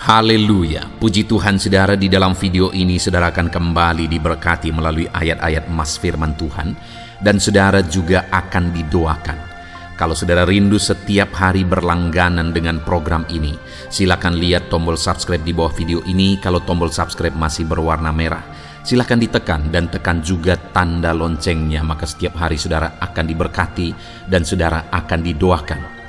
Haleluya, puji Tuhan saudara. Di dalam video ini saudara akan kembali diberkati melalui ayat-ayat emas firman Tuhan, dan saudara juga akan didoakan. Kalau saudara rindu setiap hari berlangganan dengan program ini, silakan lihat tombol subscribe di bawah video ini. Kalau tombol subscribe masih berwarna merah, silakan ditekan dan tekan juga tanda loncengnya, maka setiap hari saudara akan diberkati dan saudara akan didoakan.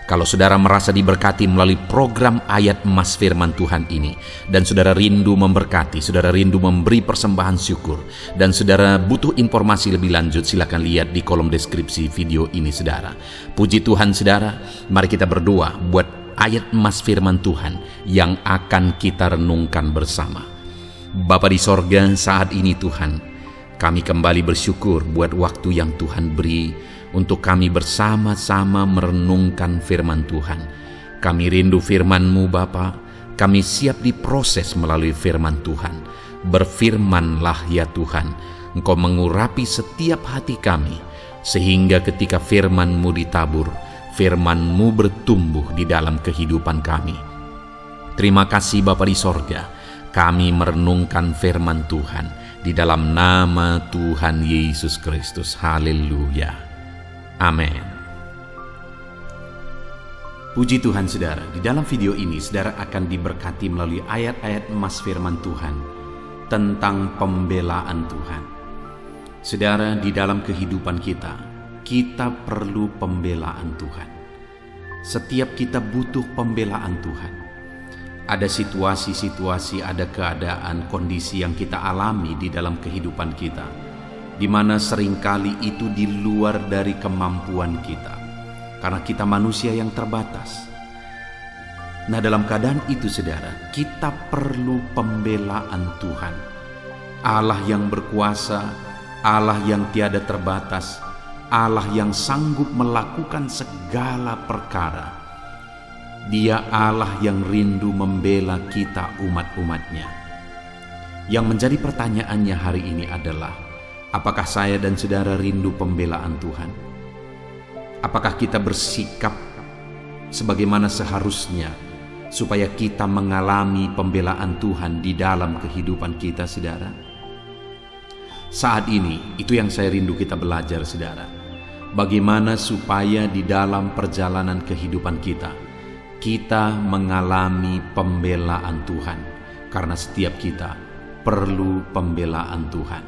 Kalau saudara merasa diberkati melalui program ayat emas firman Tuhan ini, dan saudara rindu memberkati, saudara rindu memberi persembahan syukur, dan saudara butuh informasi lebih lanjut, silakan lihat di kolom deskripsi video ini saudara. Puji Tuhan saudara, mari kita berdoa buat ayat emas firman Tuhan yang akan kita renungkan bersama. Bapa di sorga, saat ini Tuhan, kami kembali bersyukur buat waktu yang Tuhan beri untuk kami bersama-sama merenungkan firman Tuhan. Kami rindu firman-Mu Bapa, kami siap diproses melalui firman Tuhan. Berfirmanlah ya Tuhan, Engkau mengurapi setiap hati kami, sehingga ketika firman-Mu ditabur, firman-Mu bertumbuh di dalam kehidupan kami. Terima kasih Bapa di sorga, kami merenungkan firman Tuhan di dalam nama Tuhan Yesus Kristus. Haleluya. Amin. Puji Tuhan saudara, di dalam video ini saudara akan diberkati melalui ayat-ayat emas firman Tuhan tentang pembelaan Tuhan. Saudara, di dalam kehidupan kita perlu pembelaan Tuhan. Setiap kita butuh pembelaan Tuhan. Ada situasi-situasi, ada keadaan, kondisi yang kita alami di dalam kehidupan kita, di mana seringkali itu di luar dari kemampuan kita, karena kita manusia yang terbatas. Nah, dalam keadaan itu saudara, kita perlu pembelaan Tuhan. Allah yang berkuasa, Allah yang tiada terbatas, Allah yang sanggup melakukan segala perkara. Dia Allah yang rindu membela kita umat-umatnya. Yang menjadi pertanyaannya hari ini adalah, apakah saya dan saudara rindu pembelaan Tuhan? Apakah kita bersikap sebagaimana seharusnya supaya kita mengalami pembelaan Tuhan di dalam kehidupan kita, saudara? Saat ini, itu yang saya rindu kita belajar, saudara. Bagaimana supaya di dalam perjalanan kehidupan kita mengalami pembelaan Tuhan, karena setiap kita perlu pembelaan Tuhan.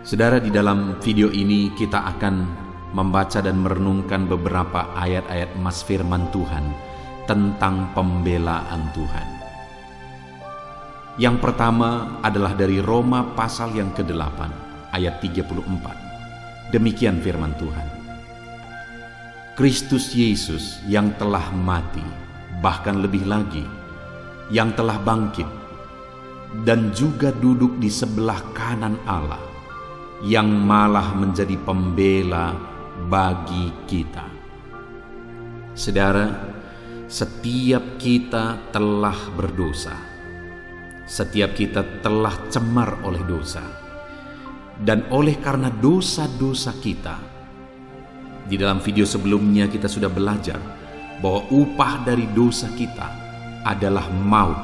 Saudara, di dalam video ini kita akan membaca dan merenungkan beberapa ayat-ayat emas firman Tuhan tentang pembelaan Tuhan. Yang pertama adalah dari Roma pasal yang ke-8 ayat 34. Demikian firman Tuhan. Kristus Yesus yang telah mati, bahkan lebih lagi, yang telah bangkit, dan juga duduk di sebelah kanan Allah, yang malah menjadi pembela bagi kita. Saudara, setiap kita telah berdosa. Setiap kita telah cemar oleh dosa. Dan oleh karena dosa-dosa kita, di dalam video sebelumnya kita sudah belajar bahwa upah dari dosa kita adalah maut.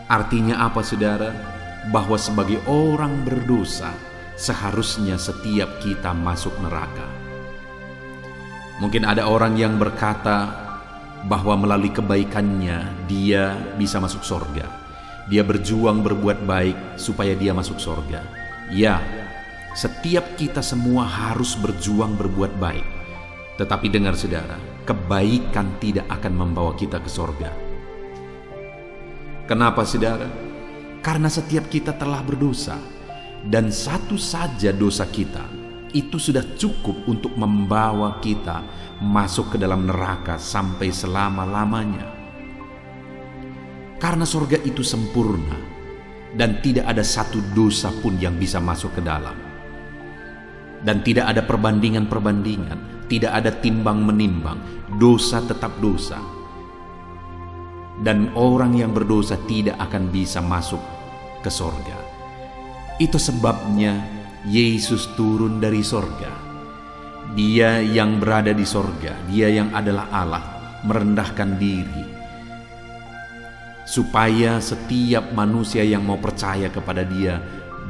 Artinya apa saudara? Bahwa sebagai orang berdosa, seharusnya setiap kita masuk neraka. Mungkin ada orang yang berkata bahwa melalui kebaikannya dia bisa masuk sorga. Dia berjuang berbuat baik supaya dia masuk sorga. Ya, setiap kita semua harus berjuang berbuat baik. Tetapi dengar saudara, kebaikan tidak akan membawa kita ke sorga. Kenapa saudara? Karena setiap kita telah berdosa. Dan satu saja dosa kita itu sudah cukup untuk membawa kita masuk ke dalam neraka sampai selama-lamanya. Karena sorga itu sempurna dan tidak ada satu dosa pun yang bisa masuk ke dalam. Dan tidak ada perbandingan-perbandingan, tidak ada timbang-menimbang. Dosa tetap dosa. Dan orang yang berdosa tidak akan bisa masuk ke sorga. Itu sebabnya Yesus turun dari sorga. Dia yang berada di sorga, dia yang adalah Allah, merendahkan diri, supaya setiap manusia yang mau percaya kepada Dia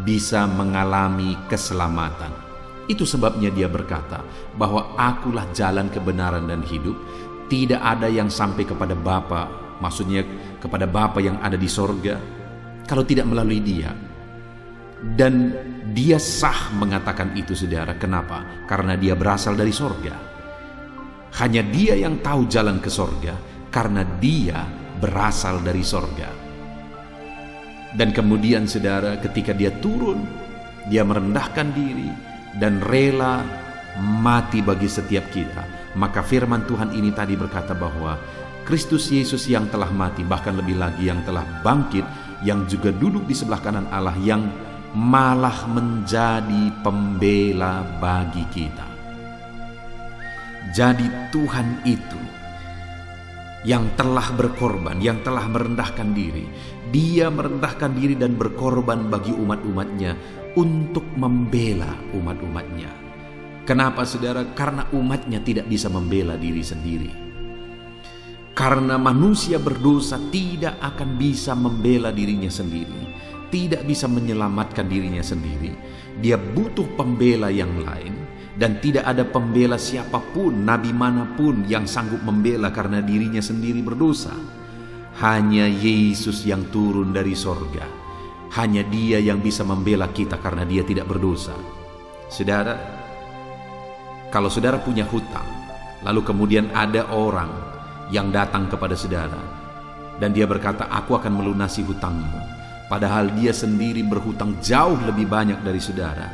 bisa mengalami keselamatan. Itu sebabnya Dia berkata bahwa Akulah jalan kebenaran dan hidup. Tidak ada yang sampai kepada Bapa, maksudnya kepada Bapa yang ada di sorga, kalau tidak melalui Dia. Dan Dia sah mengatakan itu, saudara. Kenapa? Karena Dia berasal dari sorga. Hanya Dia yang tahu jalan ke sorga, karena Dia berasal dari sorga. Dan kemudian, saudara, ketika Dia turun, Dia merendahkan diri dan rela mati bagi setiap kita. Maka firman Tuhan ini tadi berkata bahwa Kristus Yesus yang telah mati, bahkan lebih lagi yang telah bangkit, yang juga duduk di sebelah kanan Allah, yang malah menjadi pembela bagi kita. Jadi Tuhan itu yang telah berkorban, yang telah merendahkan diri. Dia merendahkan diri dan berkorban bagi umat-umatnya untuk membela umat-umatnya. Kenapa, saudara? Karena umatnya tidak bisa membela diri sendiri. Karena manusia berdosa tidak akan bisa membela dirinya sendiri, tidak bisa menyelamatkan dirinya sendiri. Dia butuh pembela yang lain, dan tidak ada pembela siapapun, nabi manapun yang sanggup membela karena dirinya sendiri berdosa. Hanya Yesus yang turun dari sorga. Hanya Dia yang bisa membela kita karena Dia tidak berdosa. Saudara, kalau saudara punya hutang, lalu kemudian ada orang yang datang kepada saudara dan dia berkata, "Aku akan melunasi hutangmu," padahal dia sendiri berhutang jauh lebih banyak dari saudara,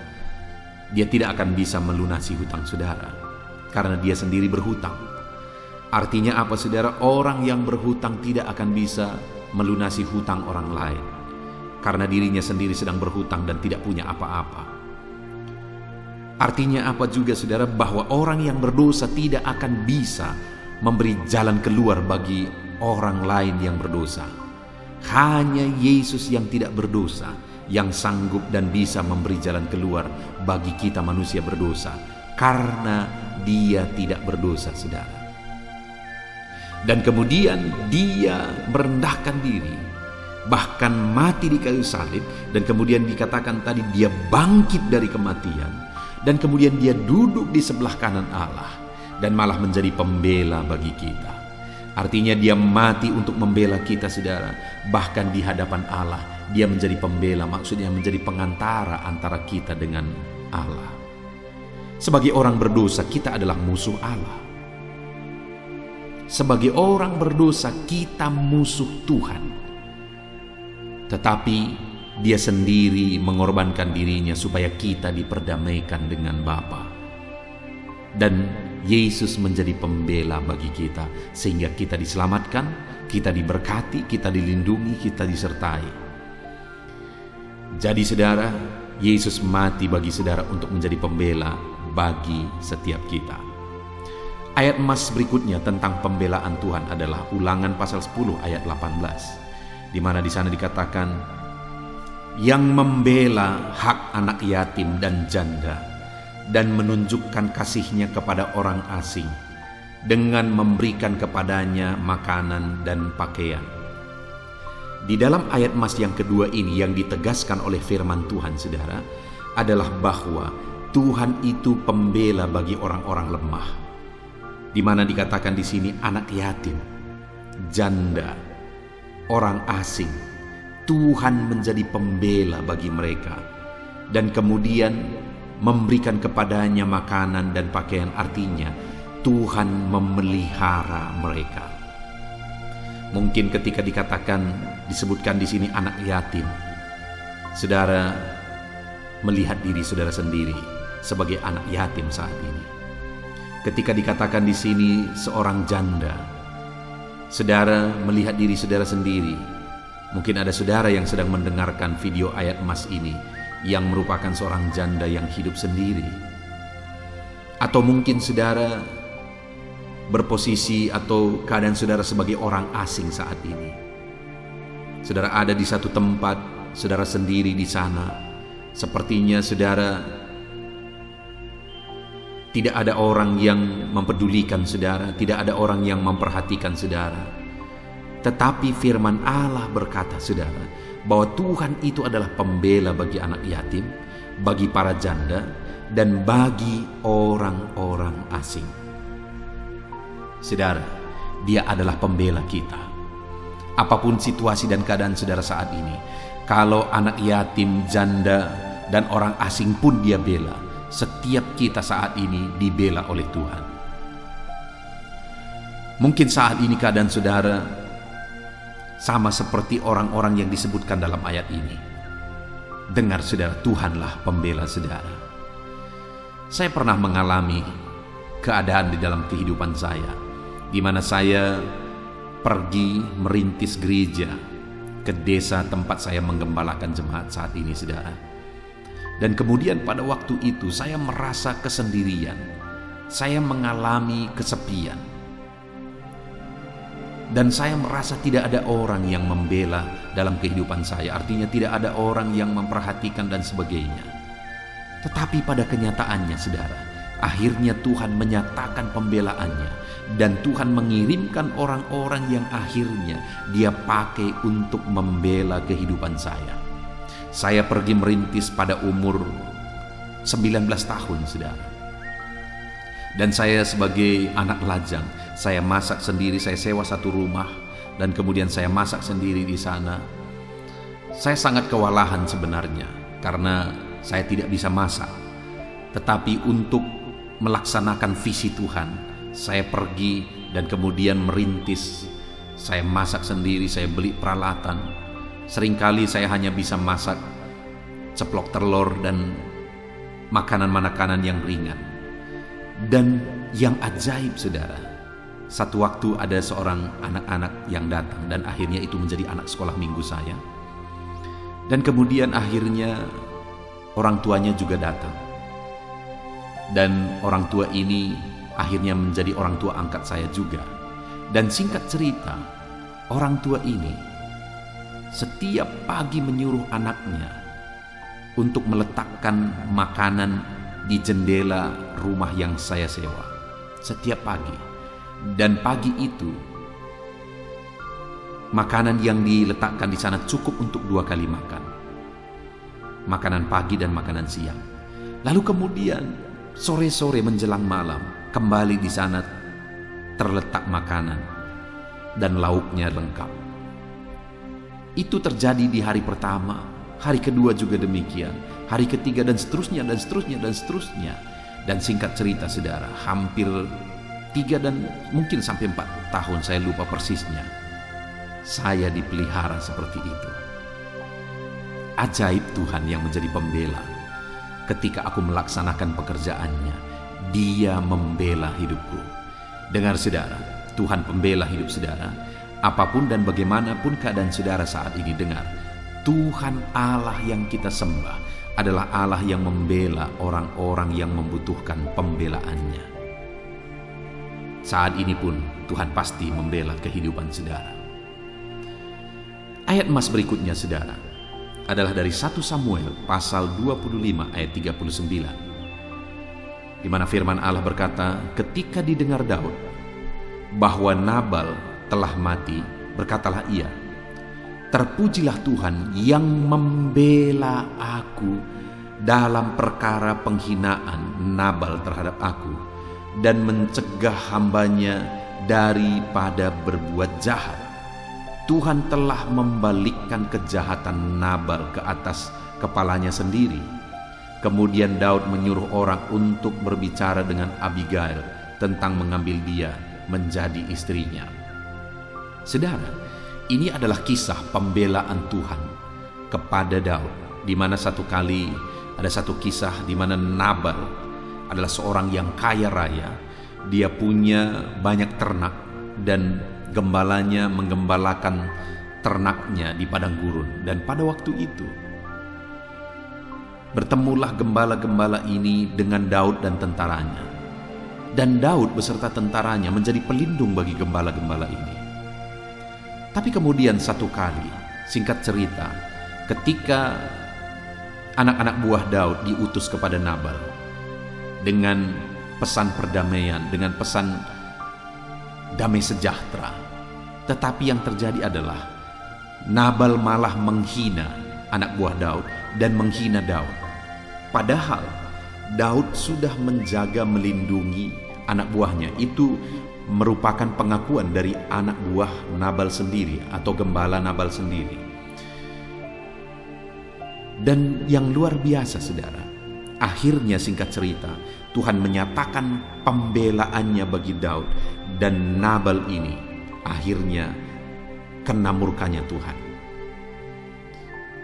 dia tidak akan bisa melunasi hutang saudara karena dia sendiri berhutang. Artinya apa, saudara? Orang yang berhutang tidak akan bisa melunasi hutang orang lain karena dirinya sendiri sedang berhutang dan tidak punya apa-apa. Artinya apa juga, saudara? Bahwa orang yang berdosa tidak akan bisa memberi jalan keluar bagi orang lain yang berdosa. Hanya Yesus yang tidak berdosa yang sanggup dan bisa memberi jalan keluar bagi kita manusia berdosa, karena Dia tidak berdosa, saudara. Dan kemudian Dia merendahkan diri, bahkan mati di kayu salib, dan kemudian dikatakan tadi Dia bangkit dari kematian, dan kemudian Dia duduk di sebelah kanan Allah dan malah menjadi pembela bagi kita. Artinya Dia mati untuk membela kita, saudara. Bahkan di hadapan Allah Dia menjadi pembela, maksudnya menjadi pengantara antara kita dengan Allah. Sebagai orang berdosa, kita adalah musuh Allah. Sebagai orang berdosa, kita musuh Tuhan. Tetapi Dia sendiri mengorbankan dirinya supaya kita diperdamaikan dengan Bapa. Dan Yesus menjadi pembela bagi kita, sehingga kita diselamatkan, kita diberkati, kita dilindungi, kita disertai. Jadi, saudara, Yesus mati bagi saudara untuk menjadi pembela bagi setiap kita. Ayat emas berikutnya tentang pembelaan Tuhan adalah Ulangan pasal 10 ayat 18, di mana di sana dikatakan, yang membela hak anak yatim dan janda dan menunjukkan kasih-Nya kepada orang asing dengan memberikan kepadanya makanan dan pakaian. Di dalam ayat emas yang kedua ini yang ditegaskan oleh firman Tuhan, saudara, adalah bahwa Tuhan itu pembela bagi orang-orang lemah. Di mana dikatakan di sini anak yatim, janda, orang asing. Tuhan menjadi pembela bagi mereka, dan kemudian memberikan kepadanya makanan dan pakaian. Artinya Tuhan memelihara mereka. Mungkin ketika disebutkan di sini anak yatim, saudara melihat diri saudara sendiri sebagai anak yatim saat ini. Ketika dikatakan di sini seorang janda, saudara melihat diri saudara sendiri. Mungkin ada saudara yang sedang mendengarkan video ayat emas ini yang merupakan seorang janda yang hidup sendiri. Atau mungkin saudara berposisi atau keadaan saudara sebagai orang asing saat ini. Saudara ada di satu tempat, saudara sendiri di sana. Sepertinya saudara tidak ada orang yang mempedulikan saudara, tidak ada orang yang memperhatikan saudara. Tetapi firman Allah berkata, saudara, bahwa Tuhan itu adalah pembela bagi anak yatim, bagi para janda, dan bagi orang-orang asing. Saudara, Dia adalah pembela kita. Apapun situasi dan keadaan saudara saat ini, kalau anak yatim, janda, dan orang asing pun Dia bela, setiap kita saat ini dibela oleh Tuhan. Mungkin saat ini keadaan saudara sama seperti orang-orang yang disebutkan dalam ayat ini. Dengar saudara, Tuhanlah pembela saudara. Saya pernah mengalami keadaan di dalam kehidupan saya, di mana saya pergi merintis gereja ke desa tempat saya menggembalakan jemaat saat ini, saudara. Dan kemudian pada waktu itu saya merasa kesendirian, saya mengalami kesepian. Dan saya merasa tidak ada orang yang membela dalam kehidupan saya. Artinya tidak ada orang yang memperhatikan dan sebagainya. Tetapi pada kenyataannya, saudara, akhirnya Tuhan menyatakan pembelaannya. Dan Tuhan mengirimkan orang-orang yang akhirnya Dia pakai untuk membela kehidupan saya. Saya pergi merintis pada umur 19 tahun, saudara. Dan saya sebagai anak lajang, saya masak sendiri, saya sewa satu rumah, dan kemudian saya masak sendiri di sana. Saya sangat kewalahan sebenarnya, karena saya tidak bisa masak. Tetapi untuk melaksanakan visi Tuhan, saya pergi dan kemudian merintis. Saya masak sendiri, saya beli peralatan. Seringkali saya hanya bisa masak ceplok telur dan makanan-makanan yang ringan. Dan yang ajaib, saudara, satu waktu ada seorang anak-anak yang datang, dan akhirnya itu menjadi anak sekolah minggu saya. Dan kemudian akhirnya orang tuanya juga datang. Dan orang tua ini akhirnya menjadi orang tua angkat saya juga. Dan singkat cerita, orang tua ini setiap pagi menyuruh anaknya untuk meletakkan makanan di jendela rumah yang saya sewa setiap pagi. Dan pagi itu makanan yang diletakkan di sana cukup untuk 2 kali makan, makanan pagi dan makanan siang. Lalu kemudian sore-sore menjelang malam kembali di sana terletak makanan dan lauknya lengkap. Itu terjadi di hari pertama, hari kedua juga demikian, hari ketiga, dan seterusnya dan seterusnya dan seterusnya. Dan singkat cerita, saudara, hampir 3 dan mungkin sampai 4 tahun, saya lupa persisnya, saya dipelihara seperti itu. Ajaib Tuhan yang menjadi pembela. Ketika aku melaksanakan pekerjaannya, Dia membela hidupku. Dengar saudara, Tuhan pembela hidup saudara. Apapun dan bagaimanapun keadaan saudara saat ini, dengar, Tuhan Allah yang kita sembah adalah Allah yang membela orang-orang yang membutuhkan pembelaannya. Saat ini pun Tuhan pasti membela kehidupan saudara. Ayat emas berikutnya, saudara, adalah dari 1 Samuel pasal 25 ayat 39, di mana firman Allah berkata, ketika didengar Daud bahwa Nabal telah mati, berkatalah ia, terpujilah Tuhan yang membela aku dalam perkara penghinaan Nabal terhadap aku, dan mencegah hambanya daripada berbuat jahat. Tuhan telah membalikkan kejahatan Nabal ke atas kepalanya sendiri. Kemudian Daud menyuruh orang untuk berbicara dengan Abigail tentang mengambil dia menjadi istrinya. Saudara, ini adalah kisah pembelaan Tuhan kepada Daud, di mana satu kali ada satu kisah di mana Nabal adalah seorang yang kaya raya. Dia punya banyak ternak dan gembalanya menggembalakan ternaknya di padang gurun. Dan pada waktu itu bertemulah gembala-gembala ini dengan Daud dan tentaranya. Dan Daud beserta tentaranya menjadi pelindung bagi gembala-gembala ini. Tapi kemudian satu kali, singkat cerita, ketika anak-anak buah Daud diutus kepada Nabal dengan pesan perdamaian, dengan pesan damai sejahtera, Tetapi yang terjadi adalah Nabal malah menghina anak buah Daud dan menghina Daud. Padahal Daud sudah menjaga, melindungi anak buahnya. Itu merupakan pengakuan dari anak buah Nabal sendiri atau gembala Nabal sendiri. Dan yang luar biasa saudara, akhirnya singkat cerita, Tuhan menyatakan pembelaannya bagi Daud, dan Nabal ini akhirnya kena murkanya Tuhan.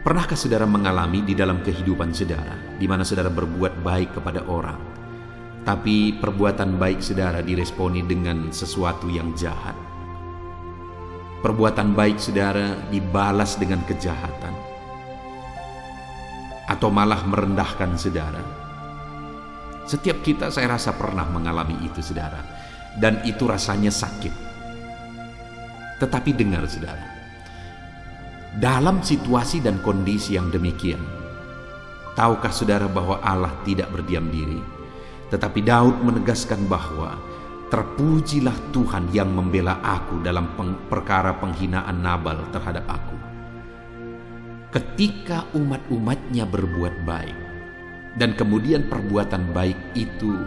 Pernahkah saudara mengalami di dalam kehidupan saudara, di mana saudara berbuat baik kepada orang, tapi perbuatan baik saudara diresponi dengan sesuatu yang jahat? Perbuatan baik saudara dibalas dengan kejahatan, atau malah merendahkan saudara. Setiap kita saya rasa pernah mengalami itu saudara, dan itu rasanya sakit. Tetapi dengar saudara, dalam situasi dan kondisi yang demikian, tahukah saudara bahwa Allah tidak berdiam diri? Tetapi Daud menegaskan bahwa terpujilah Tuhan yang membela aku dalam perkara penghinaan Nabal terhadap aku. Ketika umat-umatnya berbuat baik, dan kemudian perbuatan baik itu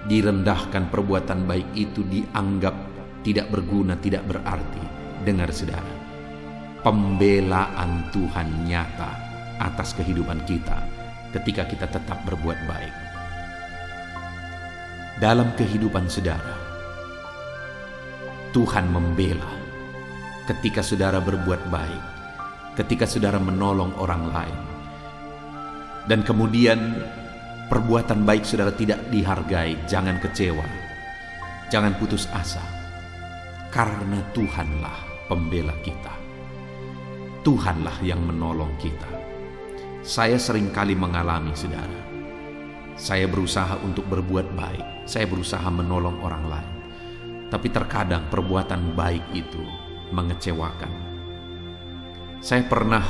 direndahkan, perbuatan baik itu dianggap tidak berguna, tidak berarti. Dengar saudara, pembelaan Tuhan nyata atas kehidupan kita ketika kita tetap berbuat baik. Dalam kehidupan saudara, Tuhan membela ketika saudara berbuat baik, ketika saudara menolong orang lain, dan kemudian perbuatan baik saudara tidak dihargai. Jangan kecewa, jangan putus asa, karena Tuhanlah pembela kita. Tuhanlah yang menolong kita. Saya seringkali mengalami saudara, saya berusaha untuk berbuat baik, saya berusaha menolong orang lain, tapi terkadang perbuatan baik itu mengecewakan. Saya pernah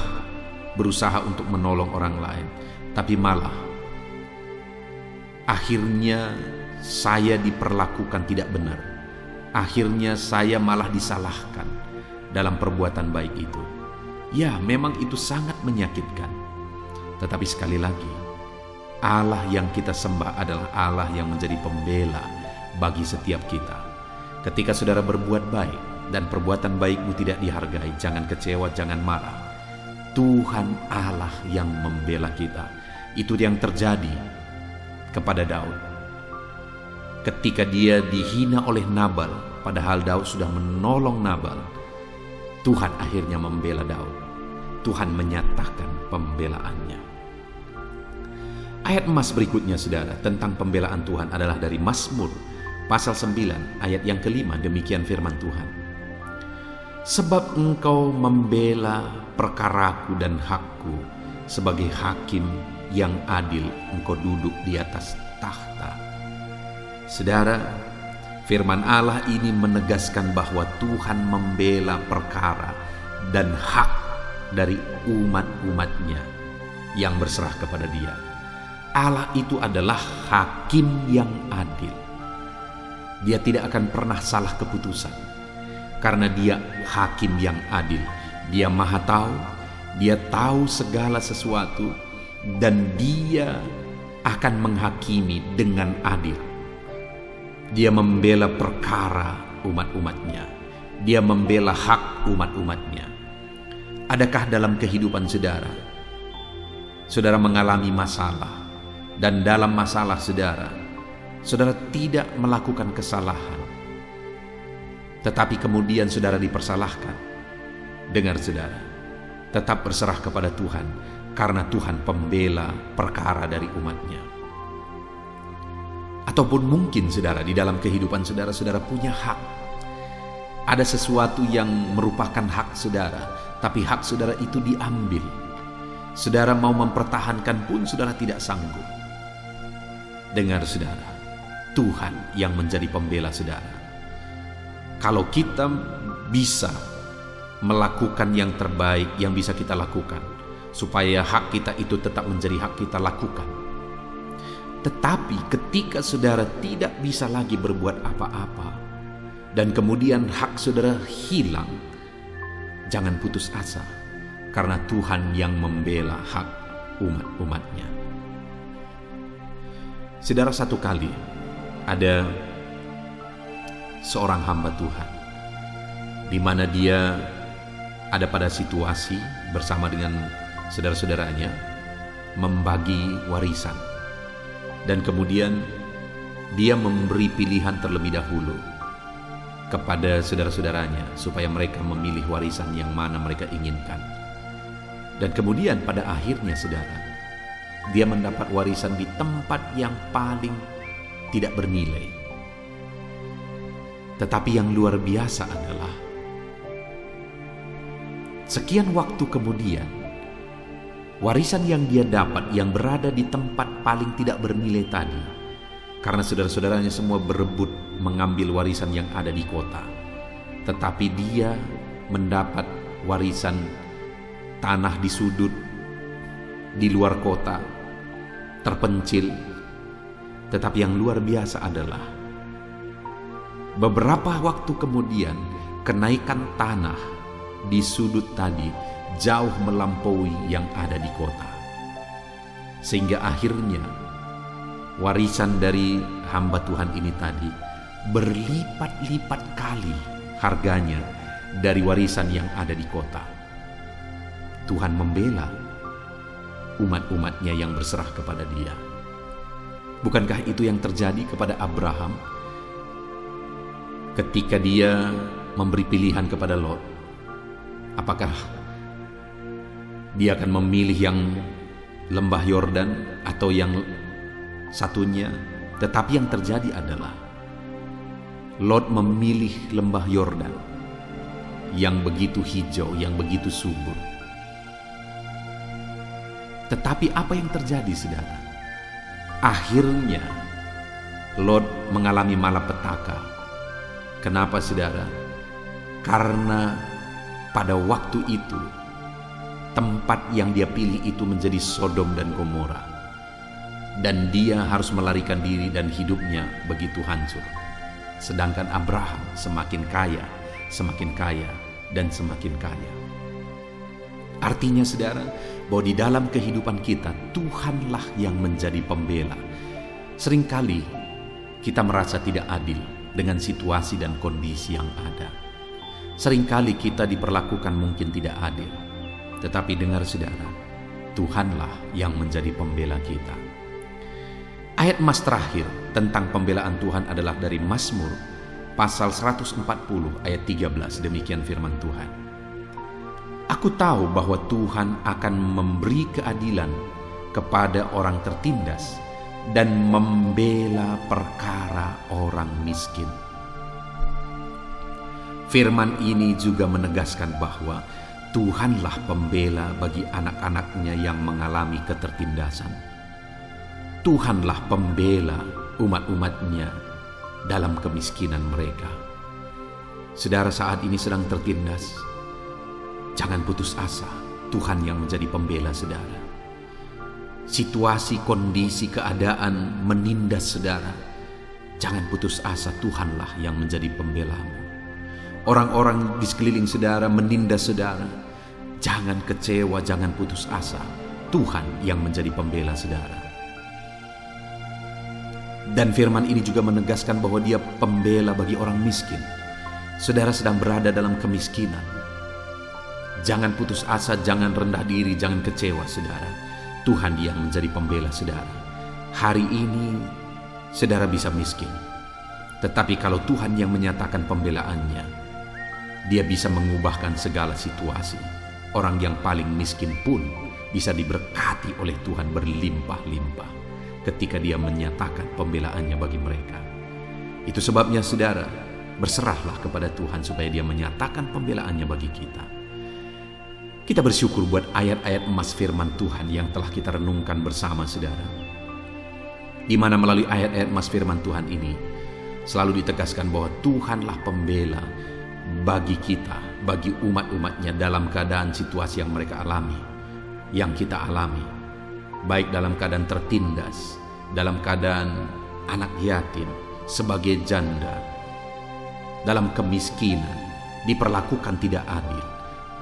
berusaha untuk menolong orang lain, tapi malah akhirnya saya diperlakukan tidak benar. Akhirnya saya malah disalahkan dalam perbuatan baik itu. Ya, memang itu sangat menyakitkan. Tetapi sekali lagi, Allah yang kita sembah adalah Allah yang menjadi pembela bagi setiap kita. Ketika saudara berbuat baik dan perbuatan baikmu tidak dihargai, jangan kecewa, jangan marah. Tuhan Allah yang membela kita. Itu yang terjadi kepada Daud. Ketika dia dihina oleh Nabal, padahal Daud sudah menolong Nabal, Tuhan akhirnya membela Daud. Tuhan menyatakan pembelaannya. Ayat emas berikutnya saudara tentang pembelaan Tuhan adalah dari Mazmur pasal 9 ayat yang kelima. Demikian firman Tuhan. Sebab engkau membela perkaraku dan hakku, sebagai hakim yang adil engkau duduk di atas tahta. Saudara, firman Allah ini menegaskan bahwa Tuhan membela perkara dan hak dari umat-umatnya yang berserah kepada Dia. Allah itu adalah hakim yang adil. Dia tidak akan pernah salah keputusan, karena Dia hakim yang adil. Dia maha tahu, Dia tahu segala sesuatu, dan Dia akan menghakimi dengan adil. Dia membela perkara umat-umatnya. Dia membela hak umat-umatnya. Adakah dalam kehidupan saudara, saudara mengalami masalah, dan dalam masalah saudara, saudara tidak melakukan kesalahan, tetapi kemudian saudara dipersalahkan? Dengar saudara, tetap berserah kepada Tuhan, karena Tuhan pembela perkara dari umatnya. Ataupun mungkin saudara, di dalam kehidupan saudara, saudara punya hak. Ada sesuatu yang merupakan hak saudara, tapi hak saudara itu diambil. Saudara mau mempertahankan pun saudara tidak sanggup. Dengar saudara, Tuhan yang menjadi pembela saudara. Kalau kita bisa melakukan yang terbaik yang bisa kita lakukan, supaya hak kita itu tetap menjadi hak kita, lakukan. Tetapi ketika saudara tidak bisa lagi berbuat apa-apa, dan kemudian hak saudara hilang, jangan putus asa, karena Tuhan yang membela hak umat-umatnya. Saudara, satu kali ada seorang hamba Tuhan, di mana dia ada pada situasi bersama dengan saudara-saudaranya membagi warisan, dan kemudian dia memberi pilihan terlebih dahulu kepada saudara-saudaranya supaya mereka memilih warisan yang mana mereka inginkan. Dan kemudian pada akhirnya, saudara, dia mendapat warisan di tempat yang paling tidak bernilai. Tetapi yang luar biasa adalah sekian waktu kemudian, warisan yang dia dapat yang berada di tempat paling tidak bernilai tadi, karena saudara-saudaranya semua berebut mengambil warisan yang ada di kota, tetapi dia mendapat warisan tanah di sudut, di luar kota, terpencil. Tetapi yang luar biasa adalah beberapa waktu kemudian kenaikan tanah di sudut tadi jauh melampaui yang ada di kota, sehingga akhirnya warisan dari hamba Tuhan ini tadi berlipat-lipat kali harganya dari warisan yang ada di kota. Tuhan membela umat-umatnya yang berserah kepada Dia. Bukankah itu yang terjadi kepada Abraham ketika dia memberi pilihan kepada Lot? Apakah dia akan memilih yang lembah Yordan atau yang satunya? Tetapi yang terjadi adalah Lot memilih lembah Yordan yang begitu hijau, yang begitu subur. Tetapi apa yang terjadi, saudara? Akhirnya Lot mengalami malapetaka. Kenapa, saudara? Karena pada waktu itu tempat yang dia pilih itu menjadi Sodom dan Gomora, dan dia harus melarikan diri dan hidupnya begitu hancur. Sedangkan Abraham semakin kaya, dan semakin kaya. Artinya, saudara, bahwa di dalam kehidupan kita Tuhanlah yang menjadi pembela. Seringkali kita merasa tidak adil dengan situasi dan kondisi yang ada. Seringkali kita diperlakukan mungkin tidak adil. Tetapi dengar, saudara, Tuhanlah yang menjadi pembela kita. Ayat emas terakhir tentang pembelaan Tuhan adalah dari Mazmur pasal 140 ayat 13. Demikian firman Tuhan. Aku tahu bahwa Tuhan akan memberi keadilan kepada orang tertindas dan membela perkara orang miskin. Firman ini juga menegaskan bahwa Tuhanlah pembela bagi anak-anaknya yang mengalami ketertindasan. Tuhanlah pembela umat-umatnya dalam kemiskinan mereka. Saudara saat ini sedang tertindas, jangan putus asa. Tuhan yang menjadi pembela saudara. Situasi, kondisi, keadaan menindas saudara, jangan putus asa. Tuhanlah yang menjadi pembelamu. Orang-orang di sekeliling saudara menindas saudara, jangan kecewa, jangan putus asa. Tuhan yang menjadi pembela saudara. Dan firman ini juga menegaskan bahwa Dia pembela bagi orang miskin. Saudara sedang berada dalam kemiskinan, jangan putus asa, jangan rendah diri, jangan kecewa, saudara. Tuhan yang menjadi pembela saudara. Hari ini saudara bisa miskin, tetapi kalau Tuhan yang menyatakan pembelaannya, Dia bisa mengubahkan segala situasi. Orang yang paling miskin pun bisa diberkati oleh Tuhan berlimpah-limpah ketika Dia menyatakan pembelaannya bagi mereka. Itu sebabnya saudara, berserahlah kepada Tuhan supaya Dia menyatakan pembelaannya bagi kita. Kita bersyukur buat ayat-ayat emas firman Tuhan yang telah kita renungkan bersama saudara, di mana melalui ayat-ayat emas firman Tuhan ini selalu ditegaskan bahwa Tuhanlah pembela bagi kita, bagi umat-umatnya dalam keadaan situasi yang mereka alami, yang kita alami, baik dalam keadaan tertindas, dalam keadaan anak yatim, sebagai janda, dalam kemiskinan, diperlakukan tidak adil.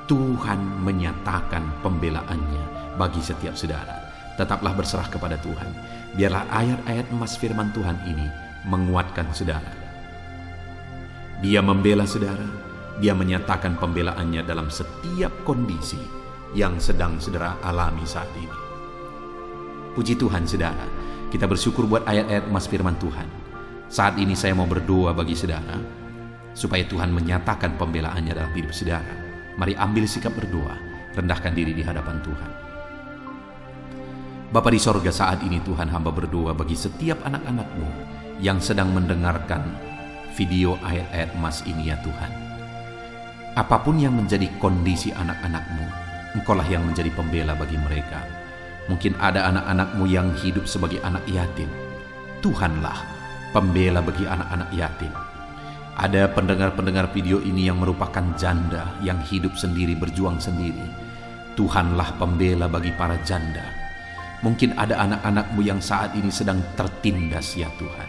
Tuhan menyatakan pembelaannya bagi setiap saudara. Tetaplah berserah kepada Tuhan. Biarlah ayat-ayat emas firman Tuhan ini menguatkan saudara. Dia membela saudara. Dia menyatakan pembelaannya dalam setiap kondisi yang sedang saudara alami saat ini. Puji Tuhan saudara, kita bersyukur buat ayat-ayat emas firman Tuhan. Saat ini saya mau berdoa bagi saudara, supaya Tuhan menyatakan pembelaannya dalam hidup saudara. Mari ambil sikap berdoa, rendahkan diri di hadapan Tuhan. Bapa di sorga, saat ini Tuhan, hamba berdoa bagi setiap anak-anak-Mu yang sedang mendengarkan video ayat-ayat emas ini ya Tuhan. Apapun yang menjadi kondisi anak-anak-Mu, Engkaulah yang menjadi pembela bagi mereka. Mungkin ada anak-anak-Mu yang hidup sebagai anak yatim. Tuhanlah pembela bagi anak-anak yatim. Ada pendengar-pendengar video ini yang merupakan janda yang hidup sendiri, berjuang sendiri. Tuhanlah pembela bagi para janda. Mungkin ada anak-anak-Mu yang saat ini sedang tertindas ya Tuhan.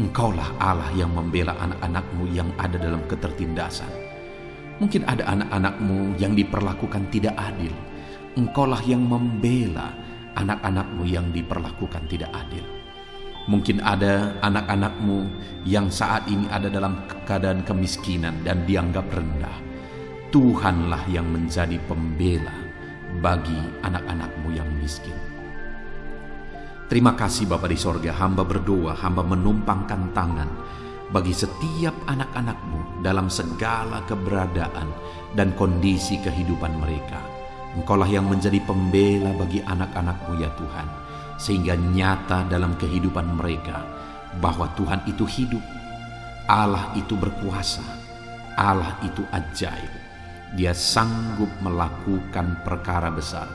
Engkaulah Allah yang membela anak-anak-Mu yang ada dalam ketertindasan. Mungkin ada anak-anak-Mu yang diperlakukan tidak adil. Engkaulah yang membela anak-anak-Mu yang diperlakukan tidak adil. Mungkin ada anak-anak-Mu yang saat ini ada dalam keadaan kemiskinan dan dianggap rendah. Tuhanlah yang menjadi pembela bagi anak-anak-Mu yang miskin. Terima kasih Bapa di sorga, hamba berdoa, hamba menumpangkan tangan bagi setiap anak-anak-Mu dalam segala keberadaan dan kondisi kehidupan mereka. Engkaulah yang menjadi pembela bagi anak-anak-Mu ya Tuhan, sehingga nyata dalam kehidupan mereka bahwa Tuhan itu hidup, Allah itu berkuasa, Allah itu ajaib. Dia sanggup melakukan perkara besar.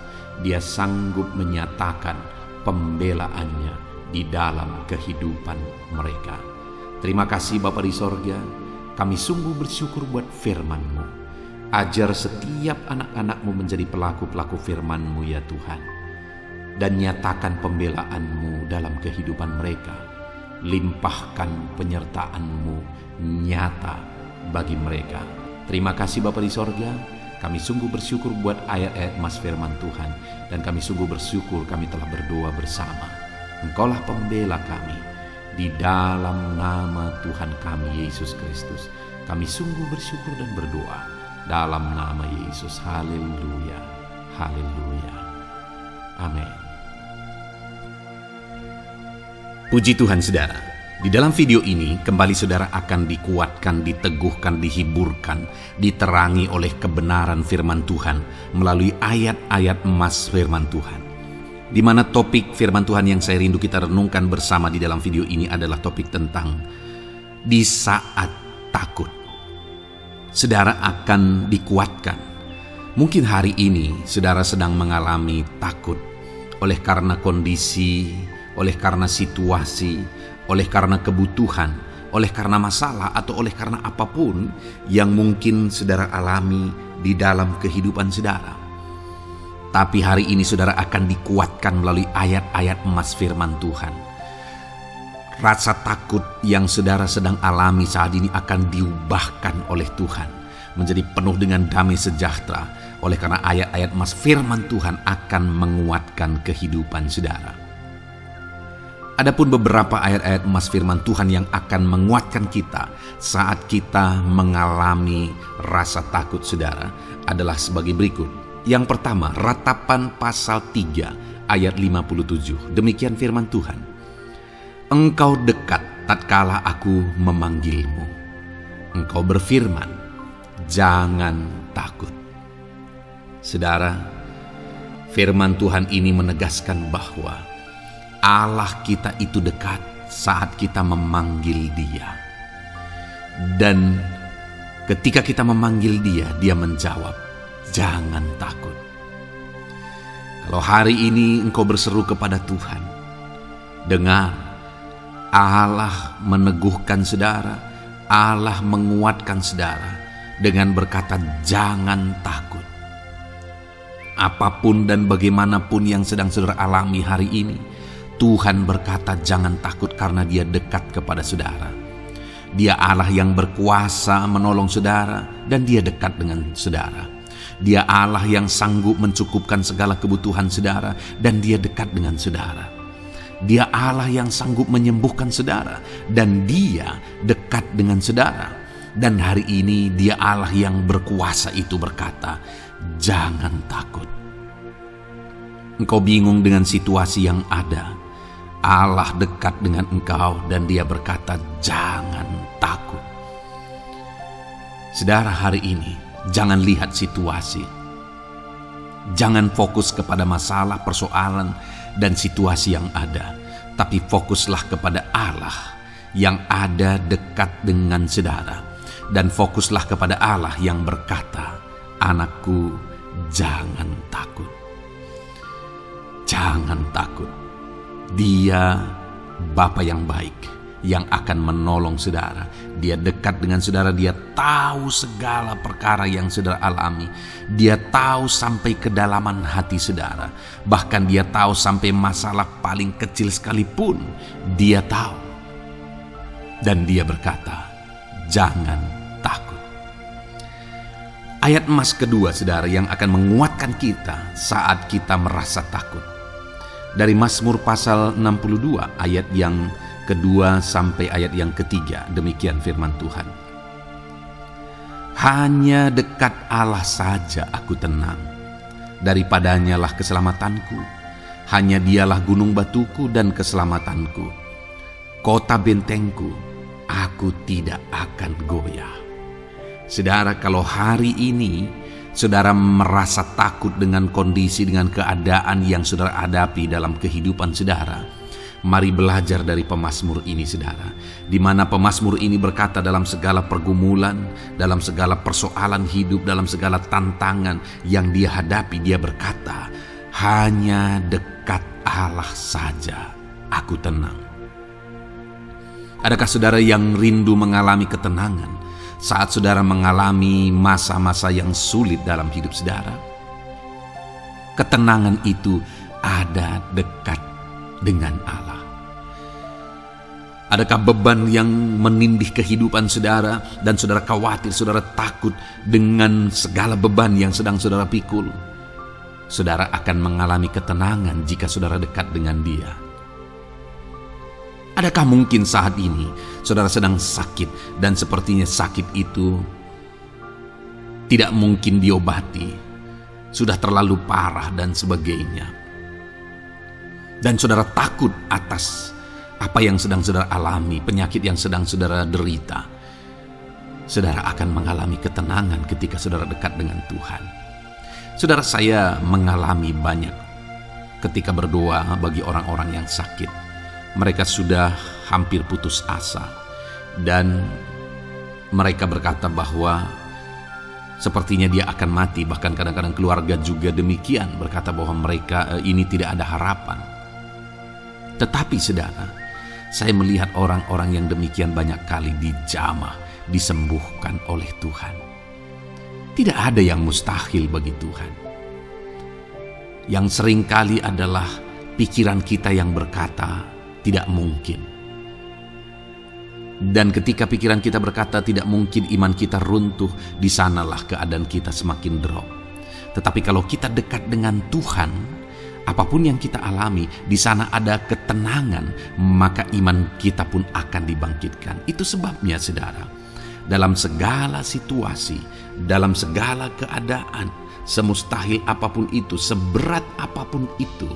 Dia sanggup menyatakan pembelaannya di dalam kehidupan mereka. Terima kasih Bapa di sorga. Kami sungguh bersyukur buat firman-Mu. Ajar setiap anak-anak-Mu menjadi pelaku-pelaku firman-Mu ya Tuhan. Dan nyatakan pembelaan-Mu dalam kehidupan mereka. Limpahkan penyertaan-Mu nyata bagi mereka. Terima kasih Bapa di sorga, kami sungguh bersyukur buat ayat-ayat emas firman Tuhan, dan kami sungguh bersyukur kami telah berdoa bersama. Engkaulah pembela kami, di dalam nama Tuhan kami Yesus Kristus. Kami sungguh bersyukur dan berdoa dalam nama Yesus. Haleluya, haleluya, amin. Puji Tuhan saudara. Di dalam video ini, kembali saudara akan dikuatkan, diteguhkan, dihiburkan, diterangi oleh kebenaran firman Tuhan melalui ayat-ayat emas firman Tuhan. Di mana topik firman Tuhan yang saya rindu kita renungkan bersama di dalam video ini adalah topik tentang di saat takut. Saudara akan dikuatkan. Mungkin hari ini saudara sedang mengalami takut oleh karena kondisi, oleh karena situasi, oleh karena kebutuhan, oleh karena masalah, atau oleh karena apapun yang mungkin saudara alami di dalam kehidupan saudara. Tapi hari ini saudara akan dikuatkan melalui ayat-ayat emas firman Tuhan. Rasa takut yang saudara sedang alami saat ini akan diubahkan oleh Tuhan menjadi penuh dengan damai sejahtera, oleh karena ayat-ayat emas firman Tuhan akan menguatkan kehidupan saudara. Adapun beberapa ayat-ayat emas firman Tuhan yang akan menguatkan kita saat kita mengalami rasa takut saudara adalah sebagai berikut. Yang pertama, Ratapan pasal 3 ayat 57. Demikian firman Tuhan. Engkau dekat tatkala aku memanggilmu. Engkau berfirman, jangan takut. Saudara, firman Tuhan ini menegaskan bahwa Allah kita itu dekat saat kita memanggil Dia. Dan ketika kita memanggil Dia, Dia menjawab, jangan takut. Kalau hari ini engkau berseru kepada Tuhan, dengar, Allah meneguhkan saudara, Allah menguatkan saudara dengan berkata, jangan takut. Apapun dan bagaimanapun yang sedang saudara alami hari ini, Tuhan berkata jangan takut karena Dia dekat kepada saudara. Dia Allah yang berkuasa menolong saudara dan Dia dekat dengan saudara. Dia Allah yang sanggup mencukupkan segala kebutuhan saudara, dan Dia dekat dengan saudara. Dia Allah yang sanggup menyembuhkan saudara, dan Dia dekat dengan saudara. Dan hari ini Dia Allah yang berkuasa itu berkata, jangan takut. Engkau bingung dengan situasi yang ada. Allah dekat dengan engkau dan Dia berkata, jangan takut. Saudara, hari ini jangan lihat situasi. Jangan fokus kepada masalah, persoalan, dan situasi yang ada. Tapi fokuslah kepada Allah yang ada dekat dengan saudara. Dan fokuslah kepada Allah yang berkata, anakku, jangan takut. Jangan takut. Dia Bapa yang baik, yang akan menolong saudara. Dia dekat dengan saudara. Dia tahu segala perkara yang saudara alami. Dia tahu sampai kedalaman hati saudara. Bahkan Dia tahu sampai masalah paling kecil sekalipun. Dia tahu. Dan Dia berkata, jangan takut. Ayat emas kedua saudara yang akan menguatkan kita saat kita merasa takut. Dari Mazmur pasal 62 ayat yang kedua sampai ayat yang ketiga, demikian firman Tuhan. Hanya dekat Allah saja aku tenang, daripadanya lah keselamatanku. Hanya Dialah gunung batuku dan keselamatanku, kota bentengku, aku tidak akan goyah. Saudara, kalau hari ini saudara merasa takut dengan kondisi, dengan keadaan yang saudara hadapi dalam kehidupan saudara, mari belajar dari pemazmur ini saudara, di mana pemazmur ini berkata dalam segala pergumulan, dalam segala persoalan hidup, dalam segala tantangan yang dia hadapi, dia berkata, hanya dekat Allah saja aku tenang. Adakah saudara yang rindu mengalami ketenangan saat saudara mengalami masa-masa yang sulit dalam hidup saudara? Ketenangan itu ada dekat dengan Allah. Adakah beban yang menindih kehidupan saudara dan saudara khawatir, saudara takut dengan segala beban yang sedang saudara pikul? Saudara akan mengalami ketenangan jika saudara dekat dengan Dia. Adakah mungkin saat ini saudara sedang sakit dan sepertinya sakit itu tidak mungkin diobati, sudah terlalu parah dan sebagainya, dan saudara takut atas apa yang sedang saudara alami, penyakit yang sedang saudara derita? Saudara akan mengalami ketenangan ketika saudara dekat dengan Tuhan. Saudara, saya mengalami banyak ketika berdoa bagi orang-orang yang sakit. Mereka sudah hampir putus asa, dan mereka berkata bahwa sepertinya dia akan mati. Bahkan kadang-kadang keluarga juga demikian, berkata bahwa mereka ini tidak ada harapan. Tetapi saudara, saya melihat orang-orang yang demikian banyak kali dijamah, disembuhkan oleh Tuhan. Tidak ada yang mustahil bagi Tuhan. Yang seringkali adalah pikiran kita yang berkata tidak mungkin. Dan ketika pikiran kita berkata tidak mungkin, iman kita runtuh, di sanalah keadaan kita semakin drop. Tetapi kalau kita dekat dengan Tuhan, apapun yang kita alami, di sana ada ketenangan, maka iman kita pun akan dibangkitkan. Itu sebabnya saudara, dalam segala situasi, dalam segala keadaan, semustahil apapun itu, seberat apapun itu,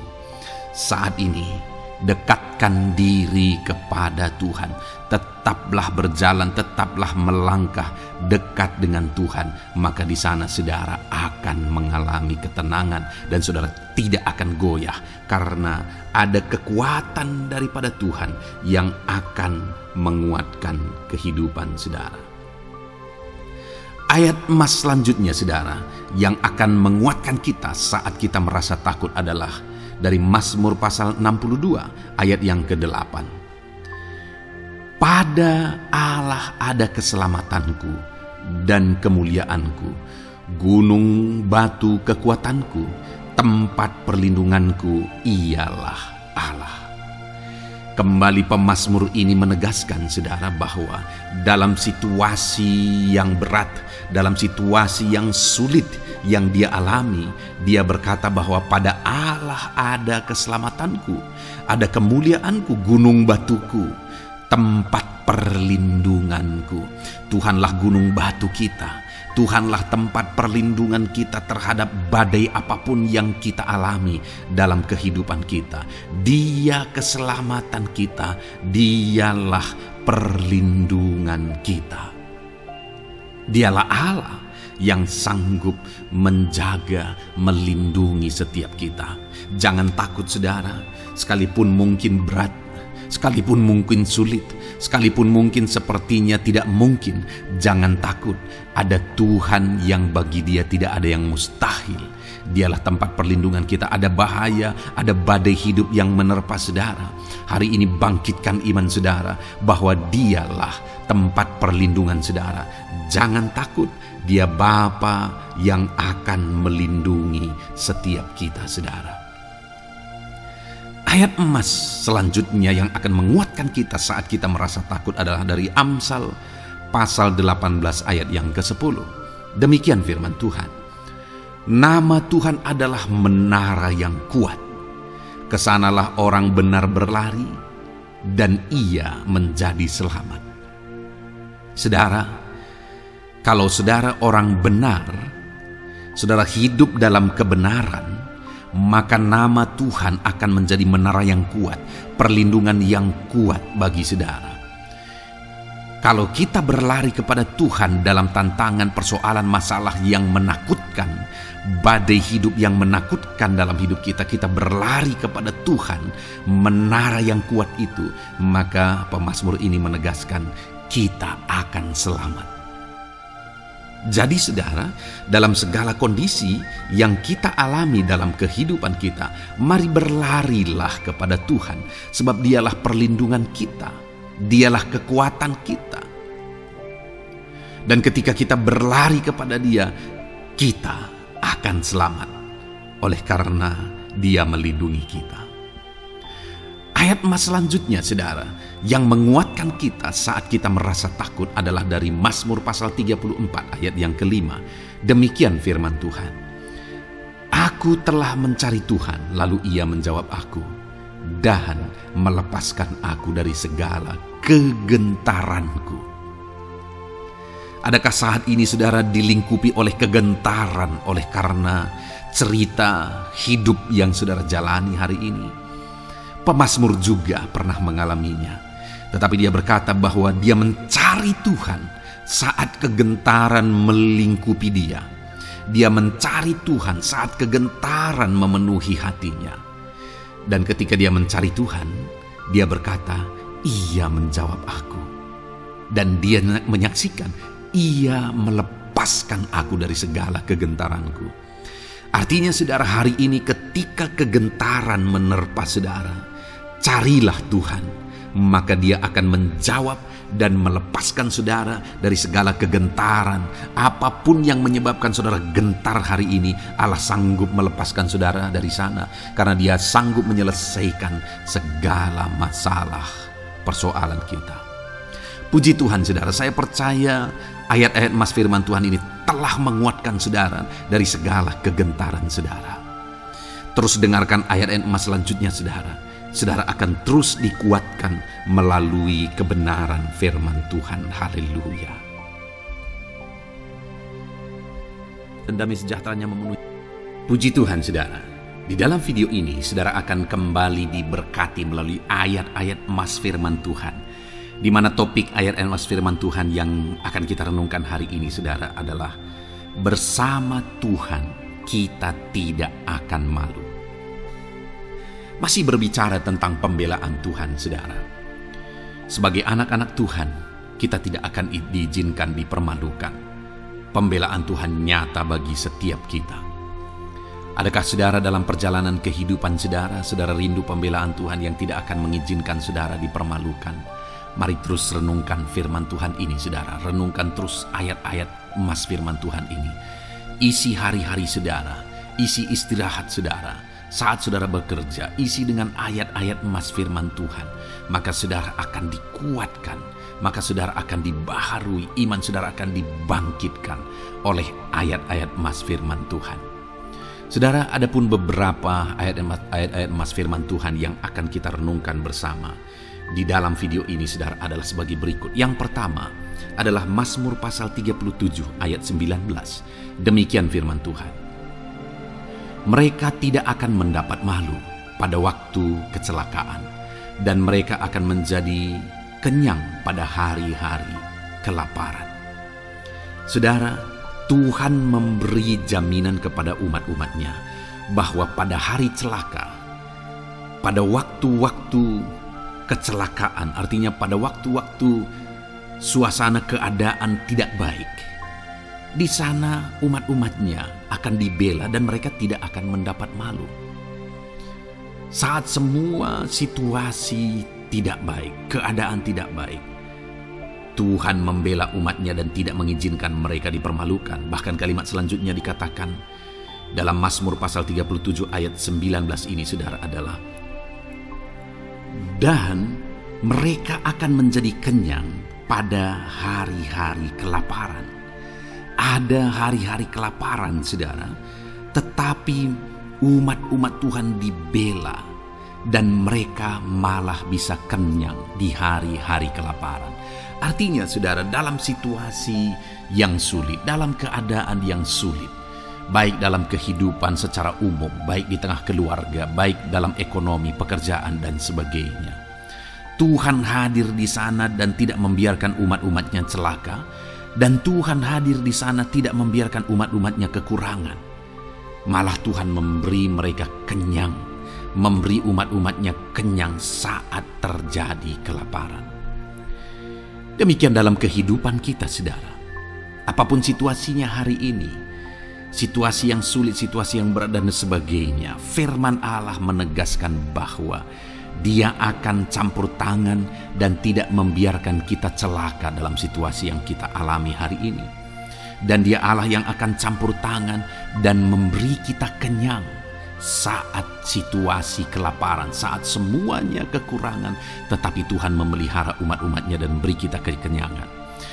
saat ini dekatkan diri kepada Tuhan. Tetaplah berjalan, tetaplah melangkah dekat dengan Tuhan. Maka di sana saudara akan mengalami ketenangan dan saudara tidak akan goyah, karena ada kekuatan daripada Tuhan yang akan menguatkan kehidupan saudara. Ayat emas selanjutnya saudara yang akan menguatkan kita saat kita merasa takut adalah dari Mazmur pasal 62 ayat yang ke-8. Pada Allah ada keselamatanku dan kemuliaanku, gunung batu kekuatanku, tempat perlindunganku ialah Allah. Kembali pemazmur ini menegaskan saudara bahwa dalam situasi yang berat, dalam situasi yang sulit yang dia alami, dia berkata bahwa pada Allah ada keselamatanku, ada kemuliaanku, gunung batuku, tempat perlindunganku. Tuhanlah gunung batu kita. Tuhanlah tempat perlindungan kita terhadap badai apapun yang kita alami dalam kehidupan kita. Dia keselamatan kita, dialah perlindungan kita. Dialah Allah yang sanggup menjaga, melindungi setiap kita. Jangan takut saudara, sekalipun mungkin berat, sekalipun mungkin sulit, sekalipun mungkin sepertinya tidak mungkin, jangan takut. Ada Tuhan yang bagi dia tidak ada yang mustahil. Dialah tempat perlindungan kita. Ada bahaya, ada badai hidup yang menerpa saudara. Hari ini bangkitkan iman saudara bahwa dialah tempat perlindungan saudara. Jangan takut, dia Bapa yang akan melindungi setiap kita saudara. Ayat emas selanjutnya yang akan menguatkan kita saat kita merasa takut adalah dari Amsal pasal 18 ayat yang ke-10. Demikian firman Tuhan. Nama Tuhan adalah menara yang kuat. Kesanalah orang benar berlari dan ia menjadi selamat. Saudara, kalau saudara orang benar, saudara hidup dalam kebenaran, maka nama Tuhan akan menjadi menara yang kuat, perlindungan yang kuat bagi saudara. Kalau kita berlari kepada Tuhan dalam tantangan, persoalan, masalah yang menakutkan, badai hidup yang menakutkan dalam hidup kita, kita berlari kepada Tuhan, menara yang kuat itu, maka pemazmur ini menegaskan kita akan selamat. Jadi saudara, dalam segala kondisi yang kita alami dalam kehidupan kita, mari berlarilah kepada Tuhan, sebab dialah perlindungan kita, dialah kekuatan kita. Dan ketika kita berlari kepada dia, kita akan selamat, oleh karena dia melindungi kita. Ayat emas selanjutnya saudara, yang menguatkan kita saat kita merasa takut adalah dari Mazmur pasal 34 ayat yang ke-5. Demikian firman Tuhan. Aku telah mencari Tuhan, lalu ia menjawab aku, dan melepaskan aku dari segala kegentaranku. Adakah saat ini saudara dilingkupi oleh kegentaran oleh karena cerita hidup yang saudara jalani hari ini? Pemazmur juga pernah mengalaminya. Tetapi dia berkata bahwa dia mencari Tuhan saat kegentaran melingkupi dia. Dia mencari Tuhan saat kegentaran memenuhi hatinya. Dan ketika dia mencari Tuhan, dia berkata, ia menjawab aku. Dan dia menyaksikan, ia melepaskan aku dari segala kegentaranku. Artinya saudara, hari ini ketika kegentaran menerpa saudara, carilah Tuhan, maka dia akan menjawab dan melepaskan saudara dari segala kegentaran. Apapun yang menyebabkan saudara gentar hari ini, Allah sanggup melepaskan saudara dari sana, karena dia sanggup menyelesaikan segala masalah persoalan kita. Puji Tuhan saudara, saya percaya ayat-ayat emas firman Tuhan ini telah menguatkan saudara dari segala kegentaran saudara. Terus dengarkan ayat-ayat emas selanjutnya saudara. Saudara akan terus dikuatkan melalui kebenaran firman Tuhan. Haleluya. Dan damai sejahteranya memenuhi. Puji Tuhan saudara. Di dalam video ini saudara akan kembali diberkati melalui ayat-ayat emas firman Tuhan, di mana topik ayat emas firman Tuhan yang akan kita renungkan hari ini saudara adalah bersama Tuhan kita tidak akan malu. Masih berbicara tentang pembelaan Tuhan saudara. Sebagai anak-anak Tuhan, kita tidak akan diizinkan dipermalukan. Pembelaan Tuhan nyata bagi setiap kita. Adakah saudara dalam perjalanan kehidupan saudara, saudara rindu pembelaan Tuhan yang tidak akan mengizinkan saudara dipermalukan? Mari terus renungkan firman Tuhan ini saudara. Renungkan terus ayat-ayat emas firman Tuhan ini. Isi hari-hari saudara, isi istirahat saudara, Saat saudara bekerja, isi dengan ayat-ayat emas firman Tuhan, maka saudara akan dikuatkan, maka saudara akan dibaharui, iman saudara akan dibangkitkan oleh ayat-ayat emas firman Tuhan. Saudara, ada pun beberapa ayat-ayat emas firman Tuhan yang akan kita renungkan bersama di dalam video ini, saudara, adalah sebagai berikut. Yang pertama adalah Mazmur pasal 37 ayat 19. Demikian firman Tuhan. Mereka tidak akan mendapat malu pada waktu kecelakaan, dan mereka akan menjadi kenyang pada hari-hari kelaparan. Saudara, Tuhan memberi jaminan kepada umat-umatnya bahwa pada hari celaka, pada waktu-waktu kecelakaan, artinya pada waktu-waktu suasana keadaan tidak baik, di sana umat-umatnya akan dibela dan mereka tidak akan mendapat malu. Saat semua situasi tidak baik, keadaan tidak baik, Tuhan membela umatnya dan tidak mengizinkan mereka dipermalukan. Bahkan kalimat selanjutnya dikatakan dalam Mazmur pasal 37 ayat 19 ini, saudara, adalah dan mereka akan menjadi kenyang pada hari-hari kelaparan. Ada hari-hari kelaparan, saudara, tetapi umat-umat Tuhan dibela dan mereka malah bisa kenyang di hari-hari kelaparan. Artinya, saudara, dalam situasi yang sulit, dalam keadaan yang sulit, baik dalam kehidupan secara umum, baik di tengah keluarga, baik dalam ekonomi, pekerjaan, dan sebagainya, Tuhan hadir di sana dan tidak membiarkan umat-umatnya celaka. Dan Tuhan hadir di sana tidak membiarkan umat-umatnya kekurangan. Malah Tuhan memberi mereka kenyang, memberi umat-umatnya kenyang saat terjadi kelaparan. Demikian dalam kehidupan kita, saudara. Apapun situasinya hari ini, situasi yang sulit, situasi yang berat, dan sebagainya, firman Allah menegaskan bahwa Dia akan campur tangan dan tidak membiarkan kita celaka dalam situasi yang kita alami hari ini. Dan Dia Allah yang akan campur tangan dan memberi kita kenyang saat situasi kelaparan, saat semuanya kekurangan, tetapi Tuhan memelihara umat-umatnya dan beri kita kekenyangan.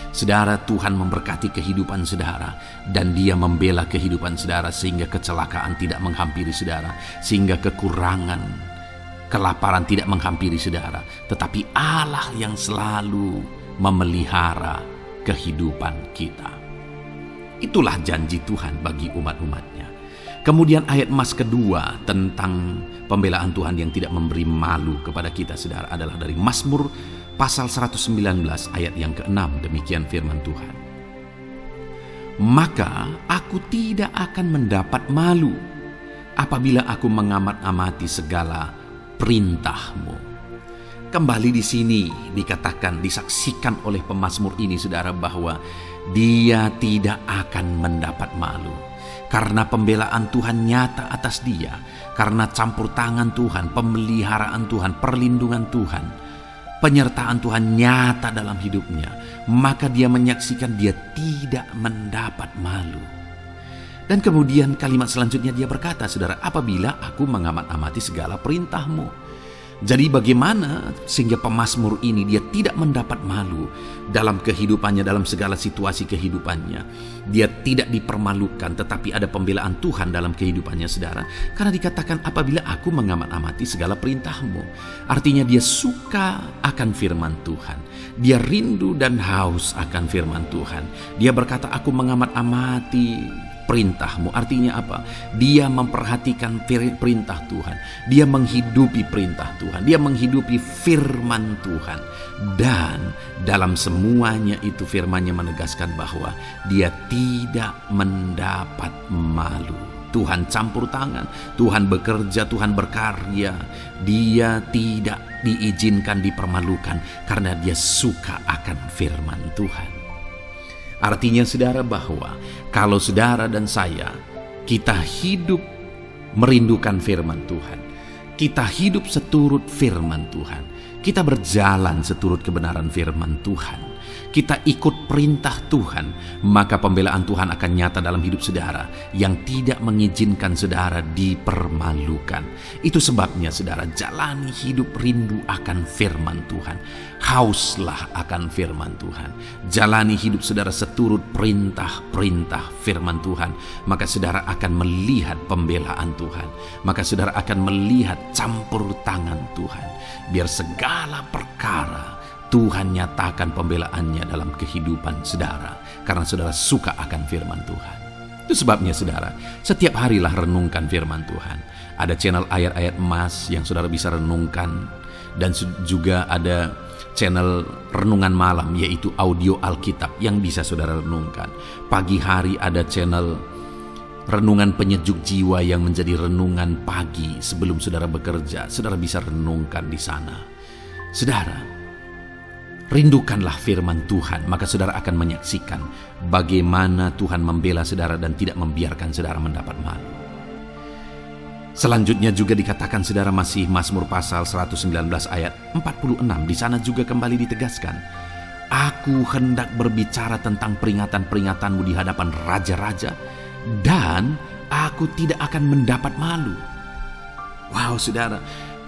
Saudara, Tuhan memberkati kehidupan saudara dan Dia membela kehidupan saudara sehingga kecelakaan tidak menghampiri saudara, sehingga kekurangan, kelaparan tidak menghampiri saudara, tetapi Allah yang selalu memelihara kehidupan kita. Itulah janji Tuhan bagi umat-umatnya. Kemudian ayat emas kedua tentang pembelaan Tuhan yang tidak memberi malu kepada kita, saudara, adalah dari Mazmur pasal 119 ayat yang ke-6. Demikian firman Tuhan. Maka aku tidak akan mendapat malu apabila aku mengamat-amati segala perintah-Mu. Kembali di sini dikatakan, disaksikan oleh pemazmur ini, saudara, bahwa dia tidak akan mendapat malu karena pembelaan Tuhan nyata atas dia, karena campur tangan Tuhan, pemeliharaan Tuhan, perlindungan Tuhan, penyertaan Tuhan nyata dalam hidupnya. Maka dia menyaksikan dia tidak mendapat malu. Dan kemudian kalimat selanjutnya dia berkata, saudara, apabila aku mengamat-amati segala perintah-Mu. Jadi bagaimana sehingga pemazmur ini dia tidak mendapat malu dalam kehidupannya, dalam segala situasi kehidupannya. Dia tidak dipermalukan, tetapi ada pembelaan Tuhan dalam kehidupannya, saudara. Karena dikatakan apabila aku mengamat-amati segala perintah-Mu. Artinya dia suka akan firman Tuhan. Dia rindu dan haus akan firman Tuhan. Dia berkata, aku mengamat-amati perintah-Mu. Artinya apa? Dia memperhatikan perintah Tuhan. Dia menghidupi perintah Tuhan. Dia menghidupi firman Tuhan. Dan dalam semuanya itu firman-Nya menegaskan bahwa dia tidak mendapat malu. Tuhan campur tangan, Tuhan bekerja, Tuhan berkarya. Dia tidak diizinkan dipermalukan karena dia suka akan firman Tuhan. Artinya, saudara, bahwa kalau saudara dan saya, kita hidup merindukan firman Tuhan, kita hidup seturut firman Tuhan, kita berjalan seturut kebenaran firman Tuhan, kita ikut perintah Tuhan, maka pembelaan Tuhan akan nyata dalam hidup saudara yang tidak mengizinkan saudara dipermalukan. Itu sebabnya saudara, jalani hidup rindu akan firman Tuhan. Hauslah akan firman Tuhan. Jalani hidup saudara seturut perintah-perintah firman Tuhan, maka saudara akan melihat pembelaan Tuhan. Maka saudara akan melihat campur tangan Tuhan. Biar segala perkara Tuhan nyatakan pembelaannya dalam kehidupan saudara, karena saudara suka akan firman Tuhan. Itu sebabnya saudara, setiap harilah renungkan firman Tuhan. Ada channel ayat-ayat emas yang saudara bisa renungkan, dan juga ada channel renungan malam, yaitu audio Alkitab yang bisa saudara renungkan. Pagi hari ada channel renungan penyejuk jiwa yang menjadi renungan pagi sebelum saudara bekerja. Saudara bisa renungkan di sana. Saudara, rindukanlah firman Tuhan, maka saudara akan menyaksikan bagaimana Tuhan membela saudara dan tidak membiarkan saudara mendapat malu. Selanjutnya juga dikatakan saudara, masih Mazmur pasal 119 ayat 46. Di sana juga kembali ditegaskan, aku hendak berbicara tentang peringatan-peringatanmu di hadapan raja-raja, dan aku tidak akan mendapat malu. Wow saudara,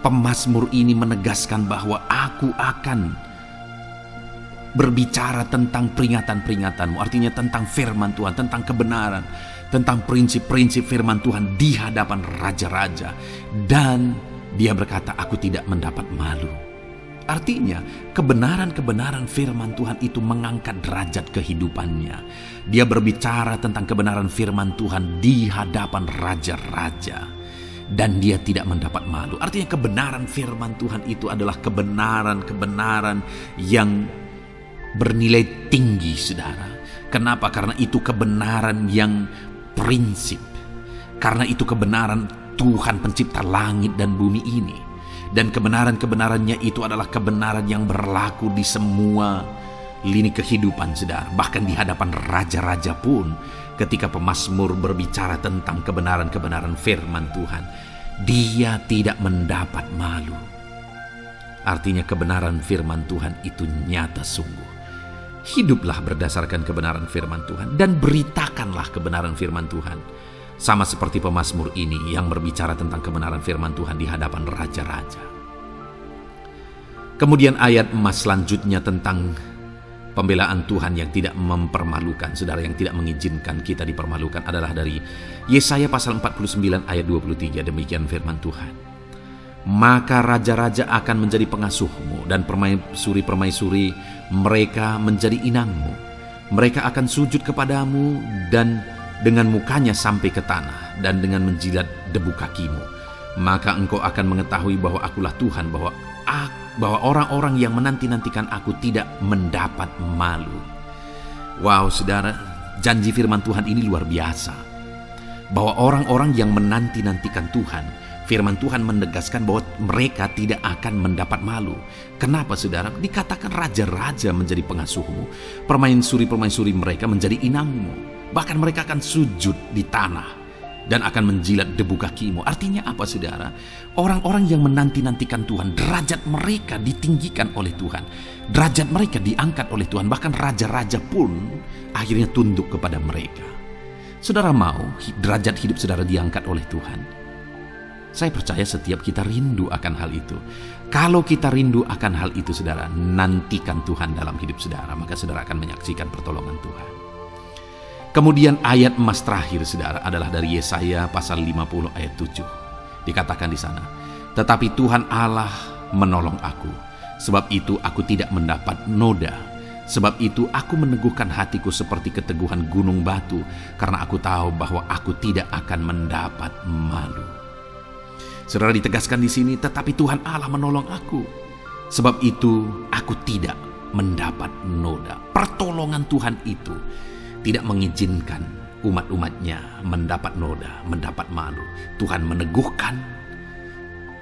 pemazmur ini menegaskan bahwa aku akan berbicara tentang peringatan-peringatanmu, artinya tentang firman Tuhan, tentang kebenaran, tentang prinsip-prinsip firman Tuhan di hadapan raja-raja. Dan dia berkata, aku tidak mendapat malu. Artinya kebenaran-kebenaran firman Tuhan itu mengangkat derajat kehidupannya. Dia berbicara tentang kebenaran firman Tuhan di hadapan raja-raja, dan dia tidak mendapat malu. Artinya kebenaran firman Tuhan itu adalah kebenaran-kebenaran yang bernilai tinggi saudara. Kenapa? Karena itu kebenaran yang prinsip. Karena itu kebenaran Tuhan pencipta langit dan bumi ini. Dan kebenaran-kebenarannya itu adalah kebenaran yang berlaku di semua lini kehidupan saudara. Bahkan di hadapan raja-raja pun, ketika pemazmur berbicara tentang kebenaran-kebenaran firman Tuhan, dia tidak mendapat malu. Artinya kebenaran firman Tuhan itu nyata sungguh. Hiduplah berdasarkan kebenaran firman Tuhan dan beritakanlah kebenaran firman Tuhan. Sama seperti pemazmur ini yang berbicara tentang kebenaran firman Tuhan di hadapan raja-raja. Kemudian ayat emas selanjutnya tentang pembelaan Tuhan yang tidak mempermalukan, saudara, yang tidak mengizinkan kita dipermalukan adalah dari Yesaya pasal 49 ayat 23. Demikian firman Tuhan. Maka raja-raja akan menjadi pengasuhmu, dan permaisuri-permaisuri mereka menjadi inangmu. Mereka akan sujud kepadamu dan dengan mukanya sampai ke tanah, dan dengan menjilat debu kakimu. Maka engkau akan mengetahui bahwa akulah Tuhan, bahwa orang-orang yang menanti-nantikan aku tidak mendapat malu. Wow saudara, janji firman Tuhan ini luar biasa. Bahwa orang-orang yang menanti-nantikan Tuhan, firman Tuhan menegaskan bahwa mereka tidak akan mendapat malu. Kenapa saudara? Dikatakan raja-raja menjadi pengasuhmu, permaisuri-permaisuri mereka menjadi inangmu. Bahkan mereka akan sujud di tanah dan akan menjilat debu kakimu. Artinya apa saudara? Orang-orang yang menanti-nantikan Tuhan, derajat mereka ditinggikan oleh Tuhan. Derajat mereka diangkat oleh Tuhan. Bahkan raja-raja pun akhirnya tunduk kepada mereka. Saudara mau derajat hidup saudara diangkat oleh Tuhan? Saya percaya setiap kita rindu akan hal itu. Kalau kita rindu akan hal itu saudara, nantikan Tuhan dalam hidup saudara, maka saudara akan menyaksikan pertolongan Tuhan. Kemudian ayat emas terakhir saudara adalah dari Yesaya pasal 50 ayat 7. Dikatakan di sana, tetapi Tuhan Allah menolong aku, sebab itu aku tidak mendapat noda. Sebab itu aku meneguhkan hatiku seperti keteguhan gunung batu, karena aku tahu bahwa aku tidak akan mendapat malu. Saudara, ditegaskan di sini, tetapi Tuhan Allah menolong aku, sebab itu aku tidak mendapat noda. Pertolongan Tuhan itu tidak mengizinkan umat-umatnya mendapat noda, mendapat malu. Tuhan meneguhkan,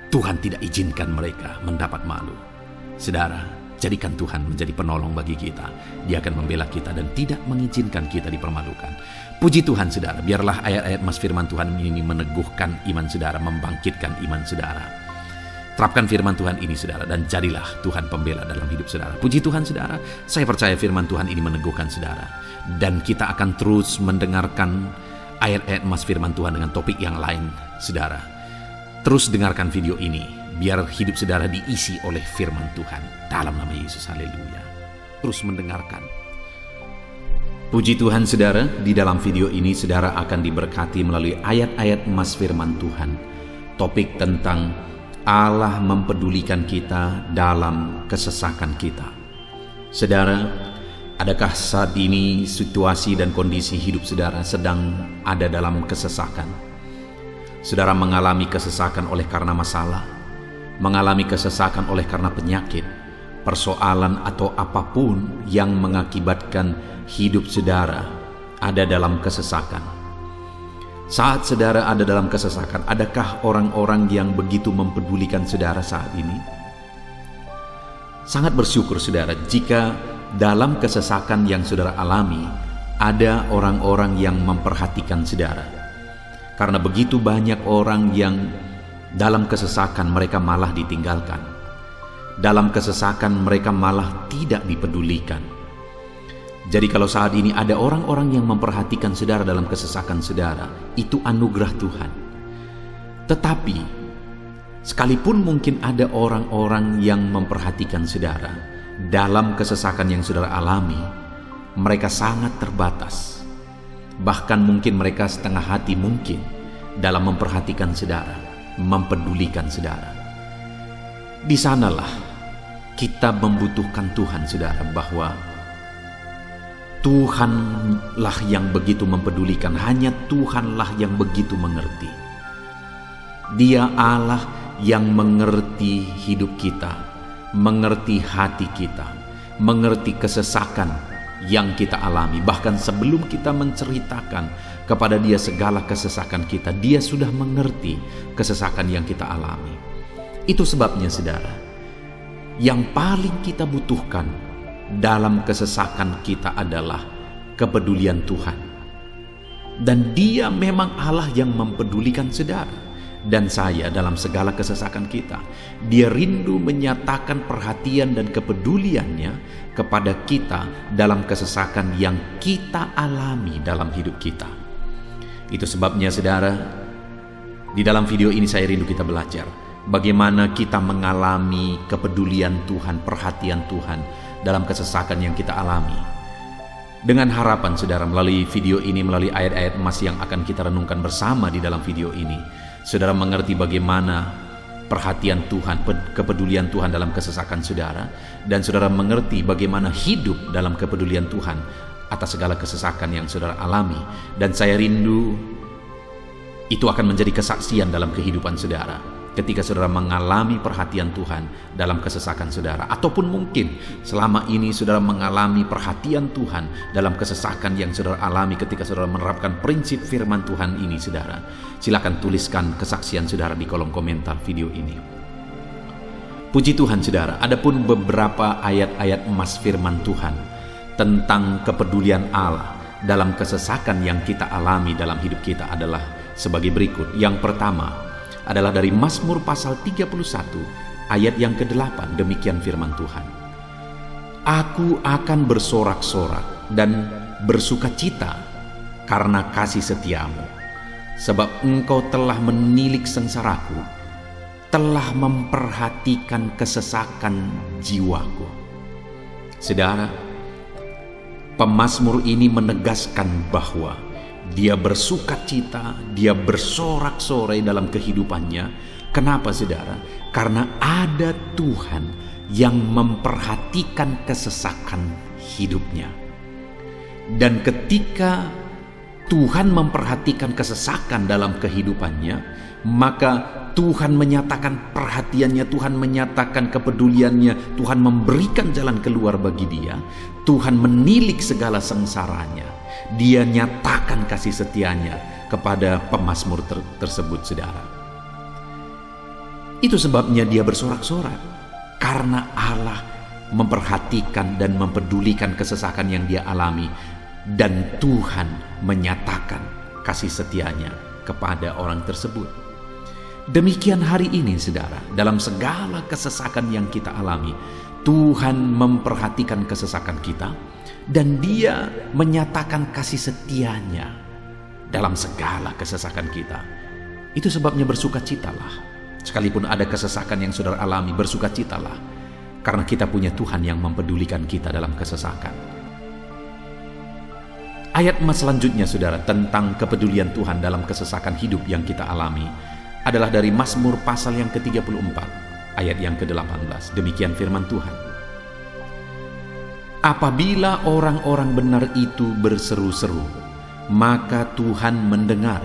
Tuhan tidak izinkan mereka mendapat malu. Saudara, jadikan Tuhan menjadi penolong bagi kita. Dia akan membela kita dan tidak mengizinkan kita dipermalukan. Puji Tuhan saudara, biarlah ayat-ayat mas firman Tuhan ini meneguhkan iman saudara, membangkitkan iman saudara. Terapkan firman Tuhan ini saudara, dan jadilah Tuhan pembela dalam hidup saudara. Puji Tuhan saudara, saya percaya firman Tuhan ini meneguhkan saudara. Dan kita akan terus mendengarkan ayat-ayat emas firman Tuhan dengan topik yang lain saudara. Terus dengarkan video ini, biar hidup saudara diisi oleh firman Tuhan. Dalam nama Yesus, haleluya. Terus mendengarkan. Puji Tuhan saudara, di dalam video ini saudara akan diberkati melalui ayat-ayat emas firman Tuhan. Topik tentang Allah mempedulikan kita dalam kesesakan kita. Saudara, adakah saat ini situasi dan kondisi hidup saudara sedang ada dalam kesesakan? Saudara mengalami kesesakan oleh karena masalah, mengalami kesesakan oleh karena penyakit, persoalan atau apapun yang mengakibatkan hidup saudara ada dalam kesesakan. Saat saudara ada dalam kesesakan, adakah orang-orang yang begitu mempedulikan saudara saat ini? Sangat bersyukur saudara jika dalam kesesakan yang saudara alami ada orang-orang yang memperhatikan saudara. Karena begitu banyak orang yang dalam kesesakan mereka malah ditinggalkan. Dalam kesesakan mereka malah tidak dipedulikan. Jadi kalau saat ini ada orang-orang yang memperhatikan saudara dalam kesesakan saudara, itu anugerah Tuhan. Tetapi, sekalipun mungkin ada orang-orang yang memperhatikan saudara dalam kesesakan yang saudara alami, mereka sangat terbatas. Bahkan mungkin mereka setengah hati mungkin dalam memperhatikan saudara, mempedulikan saudara. Di sanalah kita membutuhkan Tuhan saudara, bahwa Tuhanlah yang begitu mempedulikan, hanya Tuhanlah yang begitu mengerti. Dia Allah yang mengerti hidup kita, mengerti hati kita, mengerti kesesakan yang kita alami. Bahkan sebelum kita menceritakan kepada Dia segala kesesakan kita, Dia sudah mengerti kesesakan yang kita alami. Itu sebabnya saudara, yang paling kita butuhkan dalam kesesakan kita adalah kepedulian Tuhan. Dan Dia memang Allah yang mempedulikan saudara dan saya dalam segala kesesakan kita. Dia rindu menyatakan perhatian dan kepeduliannya kepada kita dalam kesesakan yang kita alami dalam hidup kita. Itu sebabnya saudara, di dalam video ini saya rindu kita belajar bagaimana kita mengalami kepedulian Tuhan, perhatian Tuhan dalam kesesakan yang kita alami. Dengan harapan saudara melalui video ini, melalui ayat-ayat emas yang akan kita renungkan bersama di dalam video ini, saudara mengerti bagaimana perhatian Tuhan, kepedulian Tuhan dalam kesesakan saudara, dan saudara mengerti bagaimana hidup dalam kepedulian Tuhan atas segala kesesakan yang saudara alami. Dan saya rindu itu akan menjadi kesaksian dalam kehidupan saudara ketika saudara mengalami perhatian Tuhan dalam kesesakan saudara, ataupun mungkin selama ini saudara mengalami perhatian Tuhan dalam kesesakan yang saudara alami ketika saudara menerapkan prinsip firman Tuhan ini saudara. Silakan tuliskan kesaksian saudara di kolom komentar video ini. Puji Tuhan saudara, adapun beberapa ayat-ayat emas firman Tuhan tentang kepedulian Allah dalam kesesakan yang kita alami dalam hidup kita adalah sebagai berikut. Yang pertama adalah dari Mazmur pasal 31 ayat yang ke-8. Demikian firman Tuhan. Aku akan bersorak-sorak dan bersukacita karena kasih setiamu, sebab engkau telah menilik sengsaraku, telah memperhatikan kesesakan jiwaku. Saudara, pemazmur ini menegaskan bahwa dia bersukacita, dia bersorak-sorai dalam kehidupannya. Kenapa saudara? Karena ada Tuhan yang memperhatikan kesesakan hidupnya. Dan ketika Tuhan memperhatikan kesesakan dalam kehidupannya, maka Tuhan menyatakan perhatiannya, Tuhan menyatakan kepeduliannya, Tuhan memberikan jalan keluar bagi dia, Tuhan menilik segala sengsaranya. Dia nyatakan kasih setianya kepada pemazmur tersebut saudara. Itu sebabnya dia bersorak-sorak, karena Allah memperhatikan dan mempedulikan kesesakan yang dia alami, dan Tuhan menyatakan kasih setianya kepada orang tersebut. Demikian hari ini, saudara, dalam segala kesesakan yang kita alami, Tuhan memperhatikan kesesakan kita dan Dia menyatakan kasih setia-Nya dalam segala kesesakan kita. Itu sebabnya bersukacitalah. Sekalipun ada kesesakan yang saudara alami, bersukacitalah, karena kita punya Tuhan yang mempedulikan kita dalam kesesakan. Ayat selanjutnya, saudara, tentang kepedulian Tuhan dalam kesesakan hidup yang kita alami adalah dari Mazmur pasal yang ke-34, ayat yang ke-18. Demikian firman Tuhan. Apabila orang-orang benar itu berseru-seru, maka Tuhan mendengar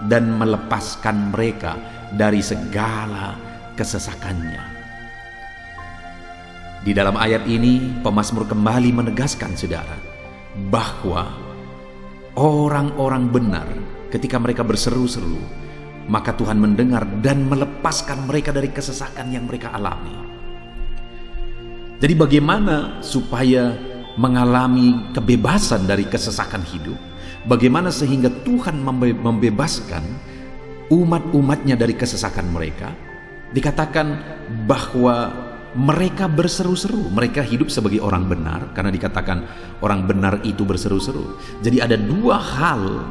dan melepaskan mereka dari segala kesesakannya. Di dalam ayat ini, pemazmur kembali menegaskan, saudara, bahwa orang-orang benar ketika mereka berseru-seru, maka Tuhan mendengar dan melepaskan mereka dari kesesakan yang mereka alami. Jadi bagaimana supaya mengalami kebebasan dari kesesakan hidup? Bagaimana sehingga Tuhan membebaskan umat-umatnya dari kesesakan mereka? Dikatakan bahwa mereka berseru-seru, mereka hidup sebagai orang benar, karena dikatakan orang benar itu berseru-seru. Jadi ada dua hal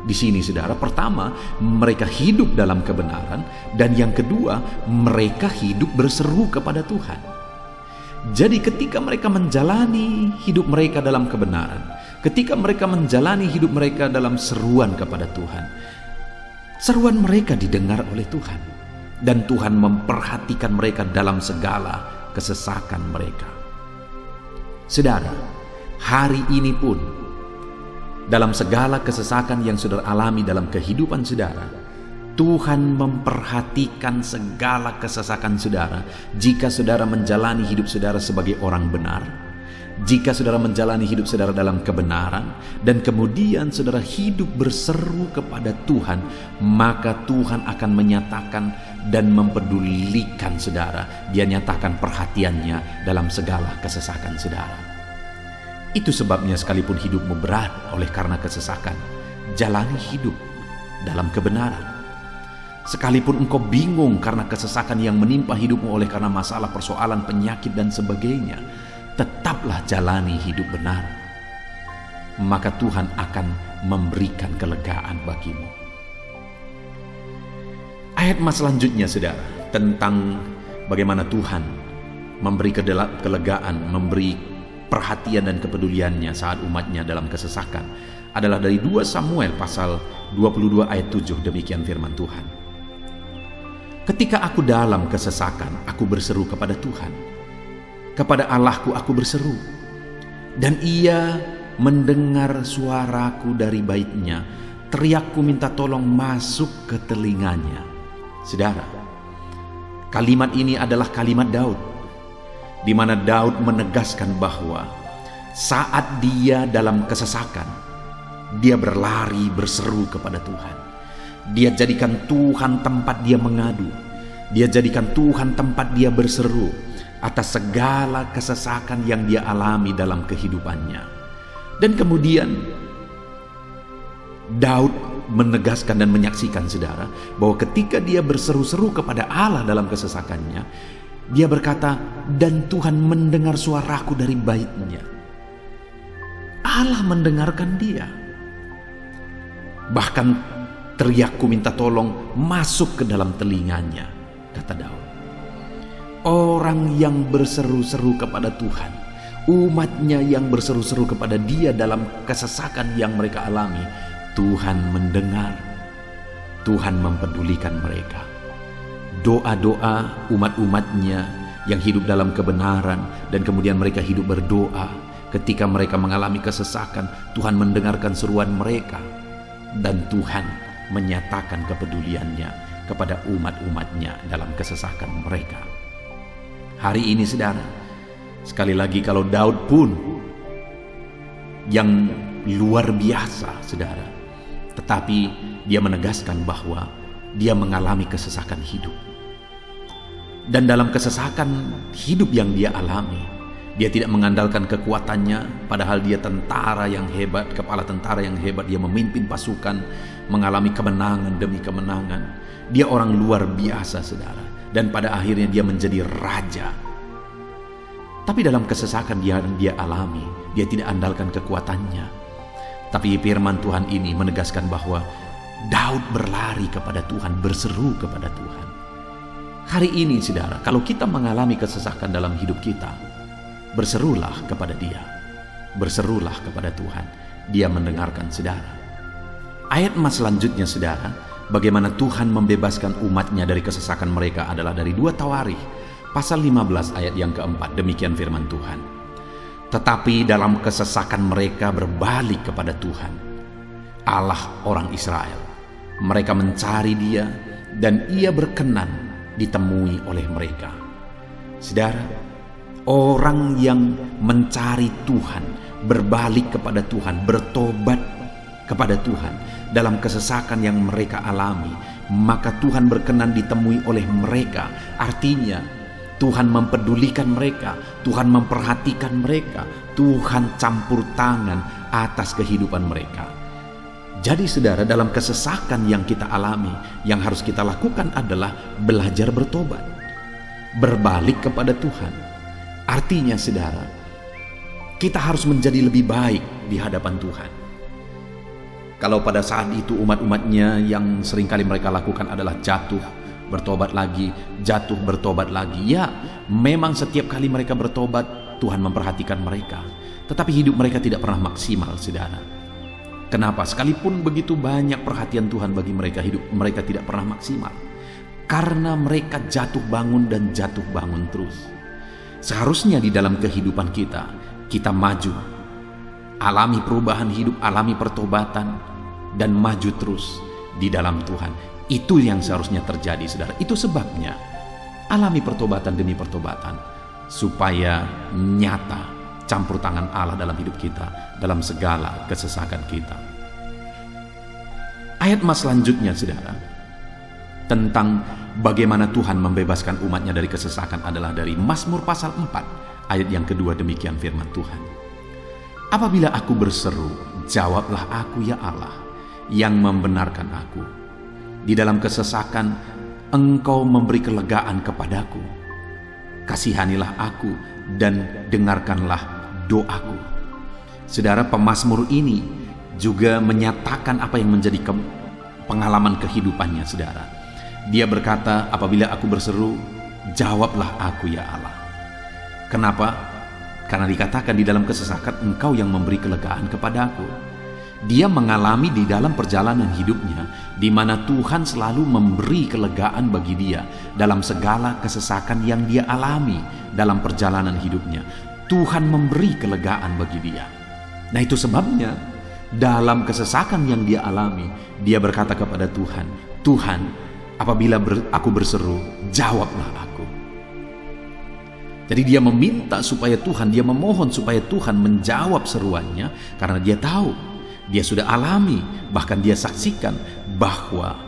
di sini, saudara. Pertama, mereka hidup dalam kebenaran, dan yang kedua, mereka hidup berseru kepada Tuhan. Jadi ketika mereka menjalani hidup mereka dalam kebenaran, ketika mereka menjalani hidup mereka dalam seruan kepada Tuhan, seruan mereka didengar oleh Tuhan, dan Tuhan memperhatikan mereka dalam segala kesesakan mereka. Saudara, hari ini pun dalam segala kesesakan yang saudara alami dalam kehidupan saudara, Tuhan memperhatikan segala kesesakan saudara. Jika saudara menjalani hidup saudara sebagai orang benar, jika saudara menjalani hidup saudara dalam kebenaran, dan kemudian saudara hidup berseru kepada Tuhan, maka Tuhan akan menyatakan dan mempedulikan saudara. Dia nyatakan perhatiannya dalam segala kesesakan saudara. Itu sebabnya sekalipun hidupmu berat oleh karena kesesakan, jalani hidup dalam kebenaran. Sekalipun engkau bingung karena kesesakan yang menimpa hidupmu oleh karena masalah, persoalan, penyakit dan sebagainya, tetaplah jalani hidup benar. Maka Tuhan akan memberikan kelegaan bagimu. Ayat selanjutnya, saudara, tentang bagaimana Tuhan memberi kelegaan, memberi perhatian dan kepeduliannya saat umatnya dalam kesesakan adalah dari 2 Samuel pasal 22 ayat 7. Demikian firman Tuhan. Ketika aku dalam kesesakan, aku berseru kepada Tuhan. Kepada Allahku aku berseru, dan Ia mendengar suaraku dari baitnya. Teriakku minta tolong masuk ke telinganya. Saudara, kalimat ini adalah kalimat Daud, di mana Daud menegaskan bahwa saat dia dalam kesesakan, dia berlari berseru kepada Tuhan. Dia jadikan Tuhan tempat dia mengadu. Dia jadikan Tuhan tempat dia berseru atas segala kesesakan yang dia alami dalam kehidupannya. Dan kemudian Daud menegaskan dan menyaksikan, saudara, bahwa ketika dia berseru-seru kepada Allah dalam kesesakannya, dia berkata, dan Tuhan mendengar suaraku dari baitnya. Allah mendengarkan dia. Bahkan teriakku minta tolong masuk ke dalam telinganya, kata Daud. Orang yang berseru-seru kepada Tuhan, umatnya yang berseru-seru kepada Dia dalam kesesakan yang mereka alami, Tuhan mendengar, Tuhan mempedulikan mereka. Doa-doa umat-umatnya yang hidup dalam kebenaran, dan kemudian mereka hidup berdoa ketika mereka mengalami kesesakan, Tuhan mendengarkan seruan mereka, dan Tuhan menyatakan kepeduliannya kepada umat-umatnya dalam kesesakan mereka. Hari ini, saudara, sekali lagi, kalau Daud pun yang luar biasa, saudara, tetapi dia menegaskan bahwa dia mengalami kesesakan hidup. Dan dalam kesesakan hidup yang dia alami, Dia tidak mengandalkan kekuatannya, padahal dia tentara yang hebat, kepala tentara yang hebat. Dia memimpin pasukan, mengalami kemenangan demi kemenangan. Dia orang luar biasa, saudara. Dan pada akhirnya dia menjadi raja. Tapi dalam kesesakan yang dia alami, dia tidak andalkan kekuatannya. Tapi firman Tuhan ini menegaskan bahwa Daud berlari kepada Tuhan, berseru kepada Tuhan. Hari ini, saudara, kalau kita mengalami kesesakan dalam hidup kita, berserulah kepada Dia, berserulah kepada Tuhan. Dia mendengarkan saudara. Ayat emas selanjutnya, saudara, bagaimana Tuhan membebaskan umatnya dari kesesakan mereka adalah dari 2 Tawarikh pasal 15 ayat yang keempat. Demikian firman Tuhan. Tetapi dalam kesesakan mereka berbalik kepada Tuhan, Allah orang Israel. Mereka mencari Dia dan Ia berkenan ditemui oleh mereka. Saudara, orang yang mencari Tuhan, berbalik kepada Tuhan, bertobat kepada Tuhan dalam kesesakan yang mereka alami, maka Tuhan berkenan ditemui oleh mereka. Artinya Tuhan mempedulikan mereka, Tuhan memperhatikan mereka, Tuhan campur tangan atas kehidupan mereka. Jadi saudara, dalam kesesakan yang kita alami, yang harus kita lakukan adalah belajar bertobat, berbalik kepada Tuhan. Artinya saudara, kita harus menjadi lebih baik di hadapan Tuhan. Kalau pada saat itu umat-umatnya yang seringkali mereka lakukan adalah jatuh, bertobat lagi, jatuh, bertobat lagi. Ya, memang setiap kali mereka bertobat, Tuhan memperhatikan mereka. Tetapi hidup mereka tidak pernah maksimal, saudara. Kenapa? Sekalipun begitu banyak perhatian Tuhan bagi mereka, hidup mereka tidak pernah maksimal. Karena mereka jatuh bangun dan jatuh bangun terus. Seharusnya di dalam kehidupan kita, kita maju, alami perubahan hidup, alami pertobatan, dan maju terus di dalam Tuhan. Itu yang seharusnya terjadi, saudara. Itu sebabnya alami pertobatan demi pertobatan, supaya nyata campur tangan Allah dalam hidup kita, dalam segala kesesakan kita. Ayat emas selanjutnya, saudara, tentang bagaimana Tuhan membebaskan umatnya dari kesesakan adalah dari Mazmur pasal 4 ayat yang kedua. Demikian firman Tuhan. Apabila aku berseru, jawablah aku ya Allah, yang membenarkan aku. Di dalam kesesakan Engkau memberi kelegaan kepadaku. Kasihanilah aku dan dengarkanlah doaku. Saudara, pemazmur ini juga menyatakan apa yang menjadi pengalaman kehidupannya, saudara. Dia berkata, apabila aku berseru, jawablah aku ya Allah. Kenapa? Karena dikatakan di dalam kesesakan Engkau yang memberi kelegaan kepadaku. Dia mengalami di dalam perjalanan hidupnya, di mana Tuhan selalu memberi kelegaan bagi dia dalam segala kesesakan yang dia alami dalam perjalanan hidupnya. Tuhan memberi kelegaan bagi dia. Nah, itu sebabnya dalam kesesakan yang dia alami, dia berkata kepada Tuhan, Tuhan, apabila aku berseru, jawablah aku. Jadi dia meminta supaya Tuhan, dia memohon supaya Tuhan menjawab seruannya, karena dia tahu, dia sudah alami, bahkan dia saksikan bahwa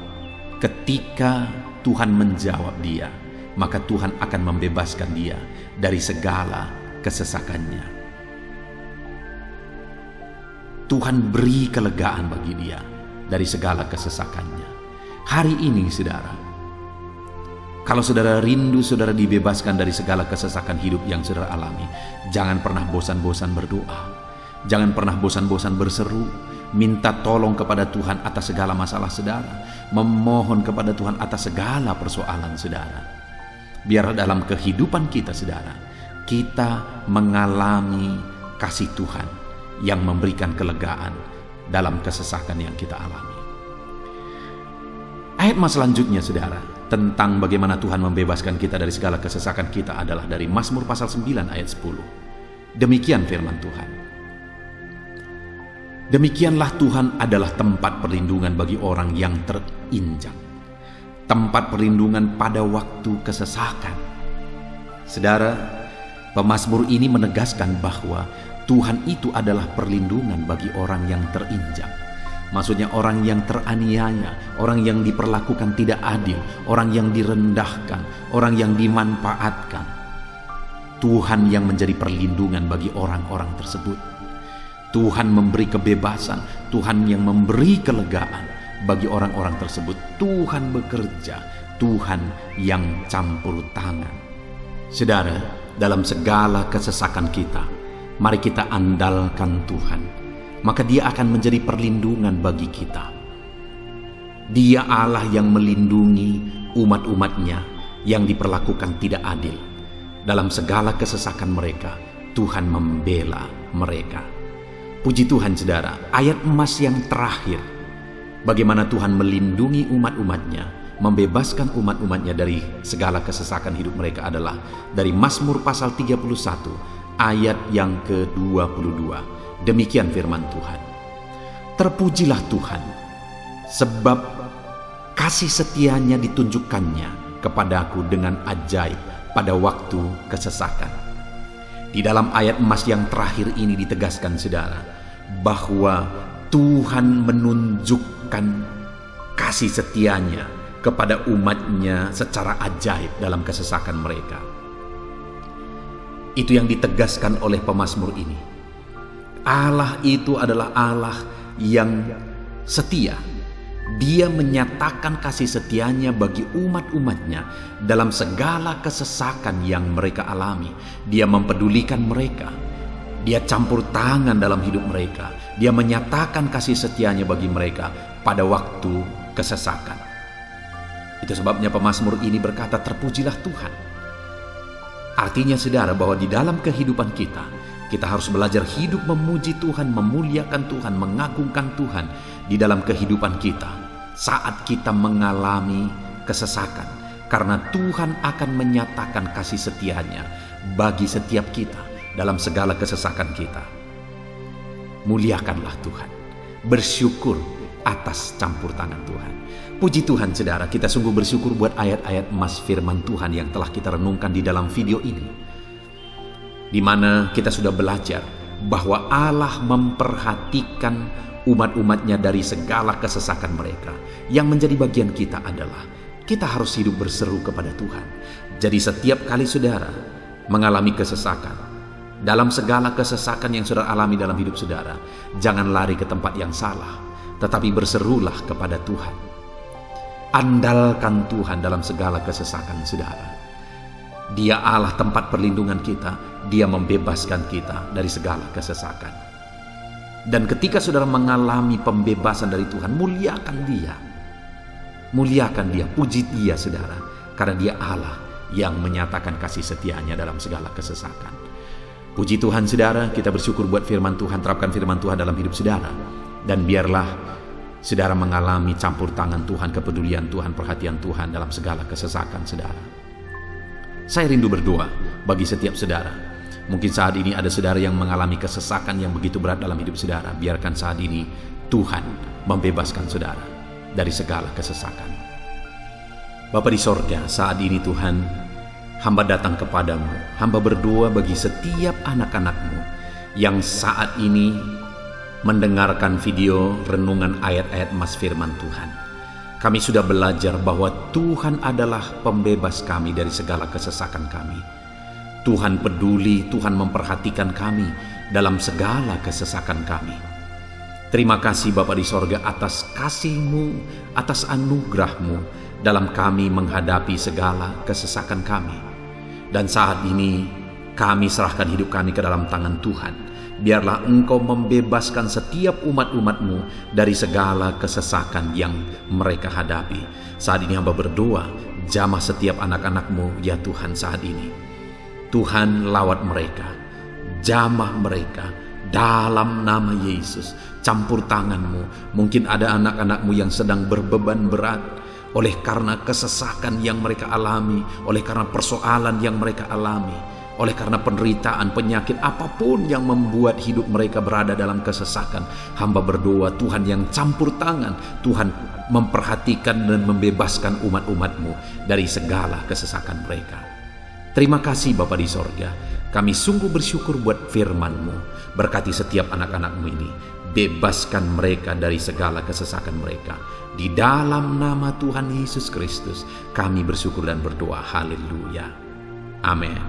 ketika Tuhan menjawab dia, maka Tuhan akan membebaskan dia dari segala kesesakannya. Tuhan beri kelegaan bagi dia dari segala kesesakannya. Hari ini, saudara, kalau saudara rindu saudara dibebaskan dari segala kesesakan hidup yang saudara alami, jangan pernah bosan-bosan berdoa. Jangan pernah bosan-bosan berseru, minta tolong kepada Tuhan atas segala masalah saudara, memohon kepada Tuhan atas segala persoalan saudara. Biar dalam kehidupan kita, saudara, kita mengalami kasih Tuhan yang memberikan kelegaan dalam kesesakan yang kita alami. Ayat mas selanjutnya, saudara, tentang bagaimana Tuhan membebaskan kita dari segala kesesakan kita adalah dari Mazmur pasal 9 ayat 10. Demikian firman Tuhan. Demikianlah Tuhan adalah tempat perlindungan bagi orang yang terinjak, tempat perlindungan pada waktu kesesakan. Saudara, pemazmur ini menegaskan bahwa Tuhan itu adalah perlindungan bagi orang yang terinjak. Maksudnya orang yang teraniaya, orang yang diperlakukan tidak adil, orang yang direndahkan, orang yang dimanfaatkan. Tuhan yang menjadi perlindungan bagi orang-orang tersebut. Tuhan memberi kebebasan, Tuhan yang memberi kelegaan bagi orang-orang tersebut. Tuhan bekerja, Tuhan yang campur tangan. Saudara, dalam segala kesesakan kita, mari kita andalkan Tuhan. Maka Dia akan menjadi perlindungan bagi kita. Dia Allah yang melindungi umat-umatnya yang diperlakukan tidak adil. Dalam segala kesesakan mereka, Tuhan membela mereka. Puji Tuhan saudara, ayat emas yang terakhir, bagaimana Tuhan melindungi umat-umatnya, membebaskan umat-umatnya dari segala kesesakan hidup mereka adalah dari Mazmur pasal 31 ayat yang ke-22. Demikian firman Tuhan. Terpujilah Tuhan, sebab kasih setianya ditunjukkannya kepadaku dengan ajaib pada waktu kesesakan. Di dalam ayat emas yang terakhir ini ditegaskan saudara, bahwa Tuhan menunjukkan kasih setianya kepada umatnya secara ajaib dalam kesesakan mereka. Itu yang ditegaskan oleh pemazmur ini. Allah itu adalah Allah yang setia. Dia menyatakan kasih setianya bagi umat-umatnya dalam segala kesesakan yang mereka alami. Dia mempedulikan mereka. Dia campur tangan dalam hidup mereka. Dia menyatakan kasih setianya bagi mereka pada waktu kesesakan. Itu sebabnya pemazmur ini berkata, terpujilah Tuhan. Artinya saudara, bahwa di dalam kehidupan kita harus belajar hidup memuji Tuhan, memuliakan Tuhan, mengagungkan Tuhan di dalam kehidupan kita saat kita mengalami kesesakan. Karena Tuhan akan menyatakan kasih setianya bagi setiap kita dalam segala kesesakan kita. Muliakanlah Tuhan, bersyukur atas campur tangan Tuhan. Puji Tuhan saudara, kita sungguh bersyukur buat ayat-ayat emas firman Tuhan yang telah kita renungkan di dalam video ini, di mana kita sudah belajar bahwa Allah memperhatikan umat-umatnya dari segala kesesakan mereka. Yang menjadi bagian kita adalah kita harus hidup berseru kepada Tuhan. Jadi setiap kali saudara mengalami kesesakan, dalam segala kesesakan yang saudara alami dalam hidup saudara, jangan lari ke tempat yang salah, tetapi berserulah kepada Tuhan. Andalkan Tuhan dalam segala kesesakan saudara. Dia Allah tempat perlindungan kita. Dia membebaskan kita dari segala kesesakan. Dan ketika saudara mengalami pembebasan dari Tuhan, muliakan Dia. Muliakan Dia, puji Dia saudara. Karena Dia Allah yang menyatakan kasih setianya dalam segala kesesakan. Puji Tuhan saudara, kita bersyukur buat firman Tuhan. Terapkan firman Tuhan dalam hidup saudara. Dan biarlah saudara mengalami campur tangan Tuhan, kepedulian Tuhan, perhatian Tuhan dalam segala kesesakan saudara. Saya rindu berdoa bagi setiap saudara. Mungkin saat ini ada saudara yang mengalami kesesakan yang begitu berat dalam hidup saudara. Biarkan saat ini Tuhan membebaskan saudara dari segala kesesakan. Bapa di sorga, saat ini Tuhan, hamba datang kepadamu. Hamba berdoa bagi setiap anak-anak-Mu yang saat ini mendengarkan video renungan ayat-ayat emas firman Tuhan. Kami sudah belajar bahwa Tuhan adalah pembebas kami dari segala kesesakan kami. Tuhan peduli, Tuhan memperhatikan kami dalam segala kesesakan kami. Terima kasih Bapa di sorga atas kasih-Mu, atas anugerah-Mu dalam kami menghadapi segala kesesakan kami. Dan saat ini kami serahkan hidup kami ke dalam tangan Tuhan. Biarlah Engkau membebaskan setiap umat-umat-Mu dari segala kesesakan yang mereka hadapi. Saat ini hamba berdoa, jamah setiap anak-anak-Mu ya Tuhan saat ini. Tuhan lawat mereka, jamah mereka dalam nama Yesus. Campur tangan-Mu. Mungkin ada anak-anak-Mu yang sedang berbeban berat oleh karena kesesakan yang mereka alami, oleh karena persoalan yang mereka alami, oleh karena penderitaan, penyakit, apapun yang membuat hidup mereka berada dalam kesesakan. Hamba berdoa Tuhan yang campur tangan, Tuhan memperhatikan dan membebaskan umat-umat-Mu dari segala kesesakan mereka. Terima kasih Bapa di sorga. Kami sungguh bersyukur buat firman-Mu. Berkati setiap anak-anak-Mu ini. Bebaskan mereka dari segala kesesakan mereka. Di dalam nama Tuhan Yesus Kristus kami bersyukur dan berdoa. Haleluya. Amin.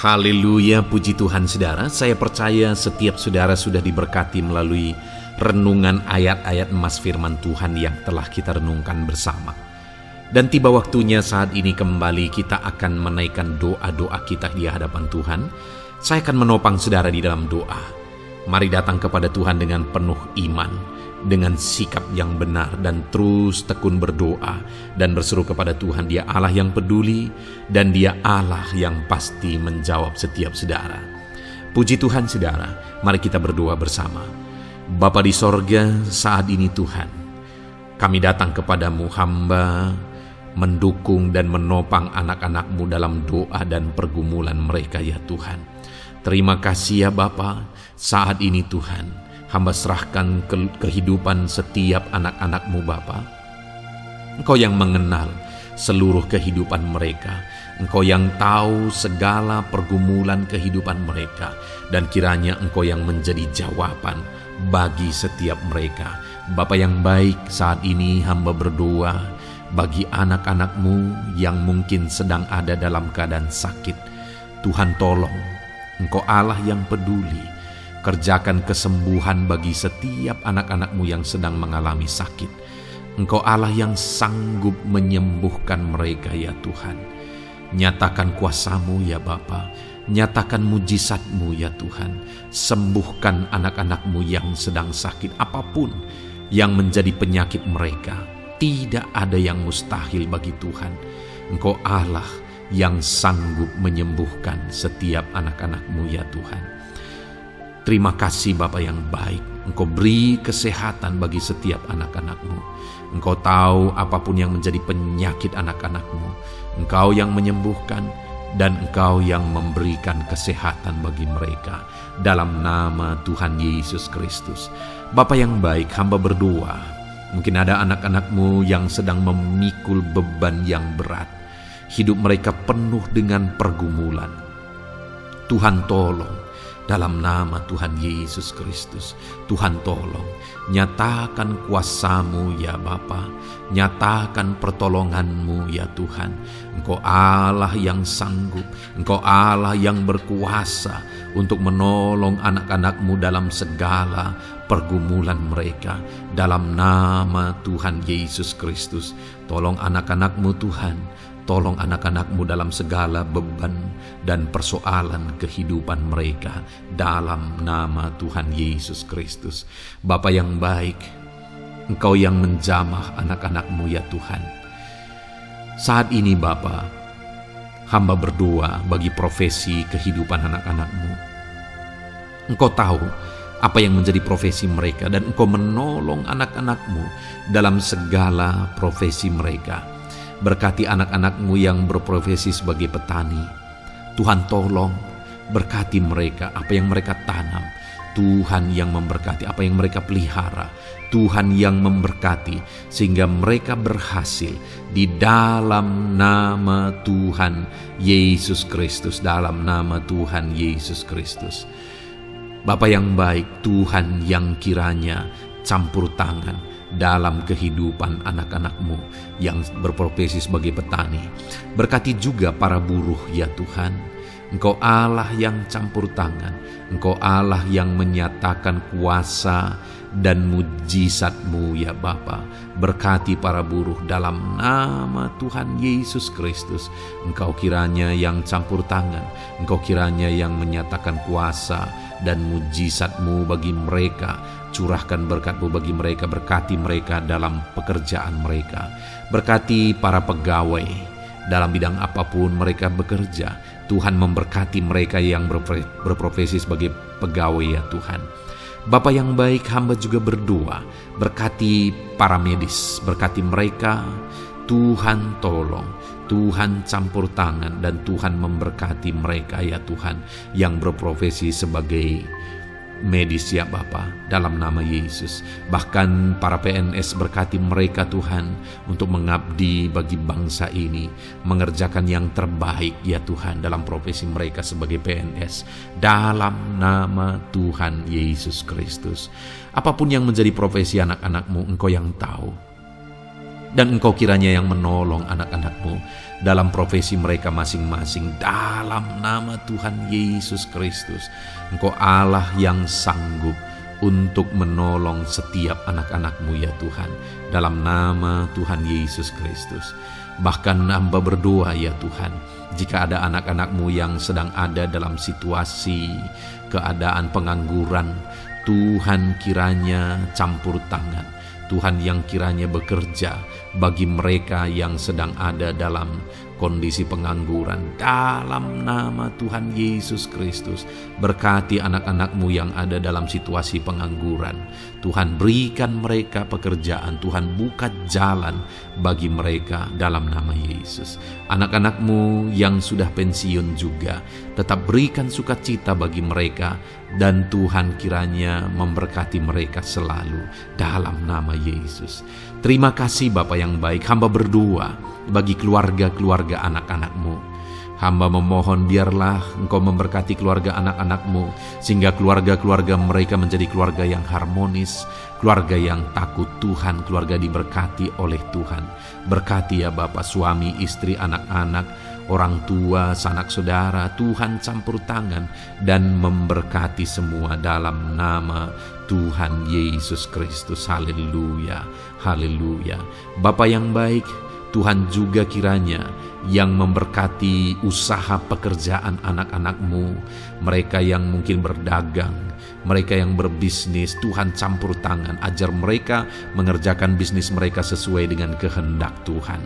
Haleluya, puji Tuhan saudara. Saya percaya setiap saudara sudah diberkati melalui renungan ayat-ayat emas firman Tuhan yang telah kita renungkan bersama. Dan tiba waktunya saat ini kembali kita akan menaikkan doa-doa kita di hadapan Tuhan. Saya akan menopang saudara di dalam doa. Mari datang kepada Tuhan dengan penuh iman, dengan sikap yang benar, dan terus tekun berdoa dan berseru kepada Tuhan. Dia Allah yang peduli dan Dia Allah yang pasti menjawab setiap saudara. Puji Tuhan saudara, mari kita berdoa bersama. Bapa di sorga, saat ini Tuhan, kami datang kepadamu, hamba mendukung dan menopang anak-anak-Mu dalam doa dan pergumulan mereka ya Tuhan. Terima kasih ya Bapa, saat ini Tuhan, hamba serahkan kehidupan setiap anak-anak-Mu Bapa. Engkau yang mengenal seluruh kehidupan mereka. Engkau yang tahu segala pergumulan kehidupan mereka. Dan kiranya Engkau yang menjadi jawaban bagi setiap mereka. Bapa yang baik, saat ini hamba berdoa bagi anak-anak-Mu yang mungkin sedang ada dalam keadaan sakit. Tuhan tolong, Engkau Allah yang peduli. Kerjakan kesembuhan bagi setiap anak-anak-Mu yang sedang mengalami sakit. Engkau Allah yang sanggup menyembuhkan mereka ya Tuhan. Nyatakan kuasa-Mu ya Bapa. Nyatakan mujizat-Mu ya Tuhan. Sembuhkan anak-anak-Mu yang sedang sakit, apapun yang menjadi penyakit mereka. Tidak ada yang mustahil bagi Tuhan. Engkau Allah yang sanggup menyembuhkan setiap anak-anak-Mu ya Tuhan. Terima kasih Bapa yang baik. Engkau beri kesehatan bagi setiap anak-anak-Mu. Engkau tahu apapun yang menjadi penyakit anak-anak-Mu. Engkau yang menyembuhkan dan Engkau yang memberikan kesehatan bagi mereka. Dalam nama Tuhan Yesus Kristus. Bapa yang baik, hamba berdoa. Mungkin ada anak-anak-Mu yang sedang memikul beban yang berat. Hidup mereka penuh dengan pergumulan. Tuhan tolong. Dalam nama Tuhan Yesus Kristus, Tuhan tolong, nyatakan kuasa-Mu ya Bapa, nyatakan pertolongan-Mu ya Tuhan. Engkau Allah yang sanggup, Engkau Allah yang berkuasa untuk menolong anak-anak-Mu dalam segala pergumulan mereka. Dalam nama Tuhan Yesus Kristus, tolong anak-anak-Mu Tuhan. Tolong anak-anak-Mu dalam segala beban dan persoalan kehidupan mereka. Dalam nama Tuhan Yesus Kristus. Bapa yang baik, Engkau yang menjamah anak-anak-Mu ya Tuhan. Saat ini Bapa, hamba berdoa bagi profesi kehidupan anak-anak-Mu. Engkau tahu apa yang menjadi profesi mereka dan Engkau menolong anak-anak-Mu dalam segala profesi mereka. Berkati anak-anak-Mu yang berprofesi sebagai petani. Tuhan tolong, berkati mereka, apa yang mereka tanam. Tuhan yang memberkati apa yang mereka pelihara. Tuhan yang memberkati sehingga mereka berhasil di dalam nama Tuhan Yesus Kristus. Dalam nama Tuhan Yesus Kristus. Bapa yang baik, Tuhan yang kiranya campur tangan dalam kehidupan anak-anak-Mu yang berprofesi sebagai petani. Berkati juga para buruh ya Tuhan. Engkau Allah yang campur tangan. Engkau Allah yang menyatakan kuasa dan mujizat-Mu ya Bapa. Berkati para buruh dalam nama Tuhan Yesus Kristus. Engkau kiranya yang campur tangan. Engkau kiranya yang menyatakan kuasa dan mujizat-Mu bagi mereka. Curahkan berkat-Mu bagi mereka. Berkati mereka dalam pekerjaan mereka. Berkati para pegawai dalam bidang apapun mereka bekerja. Tuhan memberkati mereka yang berprofesi sebagai pegawai ya Tuhan. Bapa yang baik, hamba juga berdoa. Berkati para medis. Berkati mereka. Tuhan tolong. Tuhan campur tangan dan Tuhan memberkati mereka ya Tuhan yang berprofesi sebagai medis ya Bapa, dalam nama Yesus. Bahkan para PNS, berkati mereka Tuhan untuk mengabdi bagi bangsa ini, mengerjakan yang terbaik ya Tuhan dalam profesi mereka sebagai PNS, dalam nama Tuhan Yesus Kristus. Apapun yang menjadi profesi anak-anak-Mu, Engkau yang tahu. Dan Engkau kiranya yang menolong anak-anak-Mu dalam profesi mereka masing-masing, dalam nama Tuhan Yesus Kristus. Engkau Allah yang sanggup untuk menolong setiap anak-anak-Mu ya Tuhan, dalam nama Tuhan Yesus Kristus. Bahkan hamba berdoa ya Tuhan, jika ada anak-anak-Mu yang sedang ada dalam situasi keadaan pengangguran, Tuhan kiranya campur tangan, Tuhan yang kiranya bekerja bagi mereka yang sedang ada dalam kondisi pengangguran. Dalam nama Tuhan Yesus Kristus, berkati anak-anak-Mu yang ada dalam situasi pengangguran. Tuhan berikan mereka pekerjaan, Tuhan buka jalan bagi mereka dalam nama Yesus. Anak-anak-Mu yang sudah pensiun juga, tetap berikan sukacita bagi mereka, dan Tuhan kiranya memberkati mereka selalu dalam nama Yesus. Terima kasih Bapa yang baik, hamba berdoa bagi keluarga-keluarga anak-anak-Mu. Hamba memohon biarlah Engkau memberkati keluarga anak-anak-Mu, sehingga keluarga-keluarga mereka menjadi keluarga yang harmonis, keluarga yang takut Tuhan, keluarga diberkati oleh Tuhan. Berkati ya Bapa, suami, istri, anak-anak, orang tua, sanak saudara, Tuhan campur tangan dan memberkati semua dalam nama Tuhan Yesus Kristus. Haleluya, haleluya. Bapa yang baik, Tuhan juga kiranya yang memberkati usaha pekerjaan anak-anak-Mu, mereka yang mungkin berdagang, mereka yang berbisnis. Tuhan campur tangan, ajar mereka mengerjakan bisnis mereka sesuai dengan kehendak Tuhan.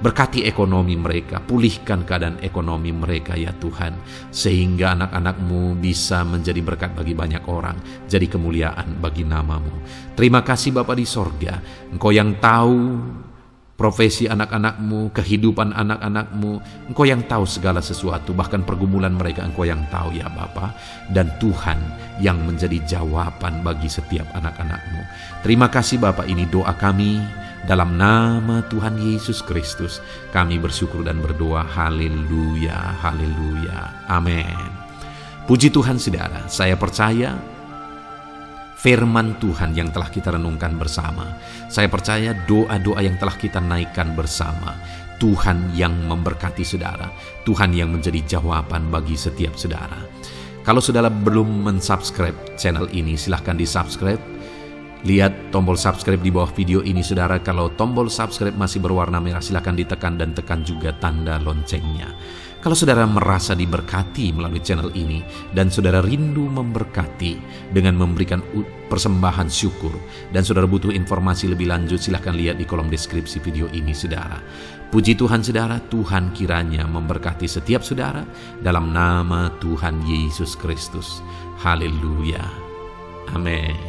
Berkati ekonomi mereka, pulihkan keadaan ekonomi mereka ya Tuhan, sehingga anak-anak-Mu bisa menjadi berkat bagi banyak orang, jadi kemuliaan bagi nama-Mu. Terima kasih Bapa di sorga, Engkau yang tahu profesi anak-anak-Mu, kehidupan anak-anak-Mu. Engkau yang tahu segala sesuatu, bahkan pergumulan mereka Engkau yang tahu ya Bapa. Dan Tuhan yang menjadi jawaban bagi setiap anak-anak-Mu. Terima kasih Bapa, ini doa kami dalam nama Tuhan Yesus Kristus. Kami bersyukur dan berdoa. Haleluya, haleluya, amin. Puji Tuhan saudara, saya percaya firman Tuhan yang telah kita renungkan bersama, saya percaya doa-doa yang telah kita naikkan bersama, Tuhan yang memberkati saudara, Tuhan yang menjadi jawaban bagi setiap saudara. Kalau saudara belum mensubscribe channel ini, silahkan di-subscribe. Lihat tombol subscribe di bawah video ini saudara. Kalau tombol subscribe masih berwarna merah, silahkan ditekan dan tekan juga tanda loncengnya. Kalau saudara merasa diberkati melalui channel ini dan saudara rindu memberkati dengan memberikan persembahan syukur, dan saudara butuh informasi lebih lanjut, silahkan lihat di kolom deskripsi video ini saudara. Puji Tuhan saudara, Tuhan kiranya memberkati setiap saudara dalam nama Tuhan Yesus Kristus. Haleluya, amin.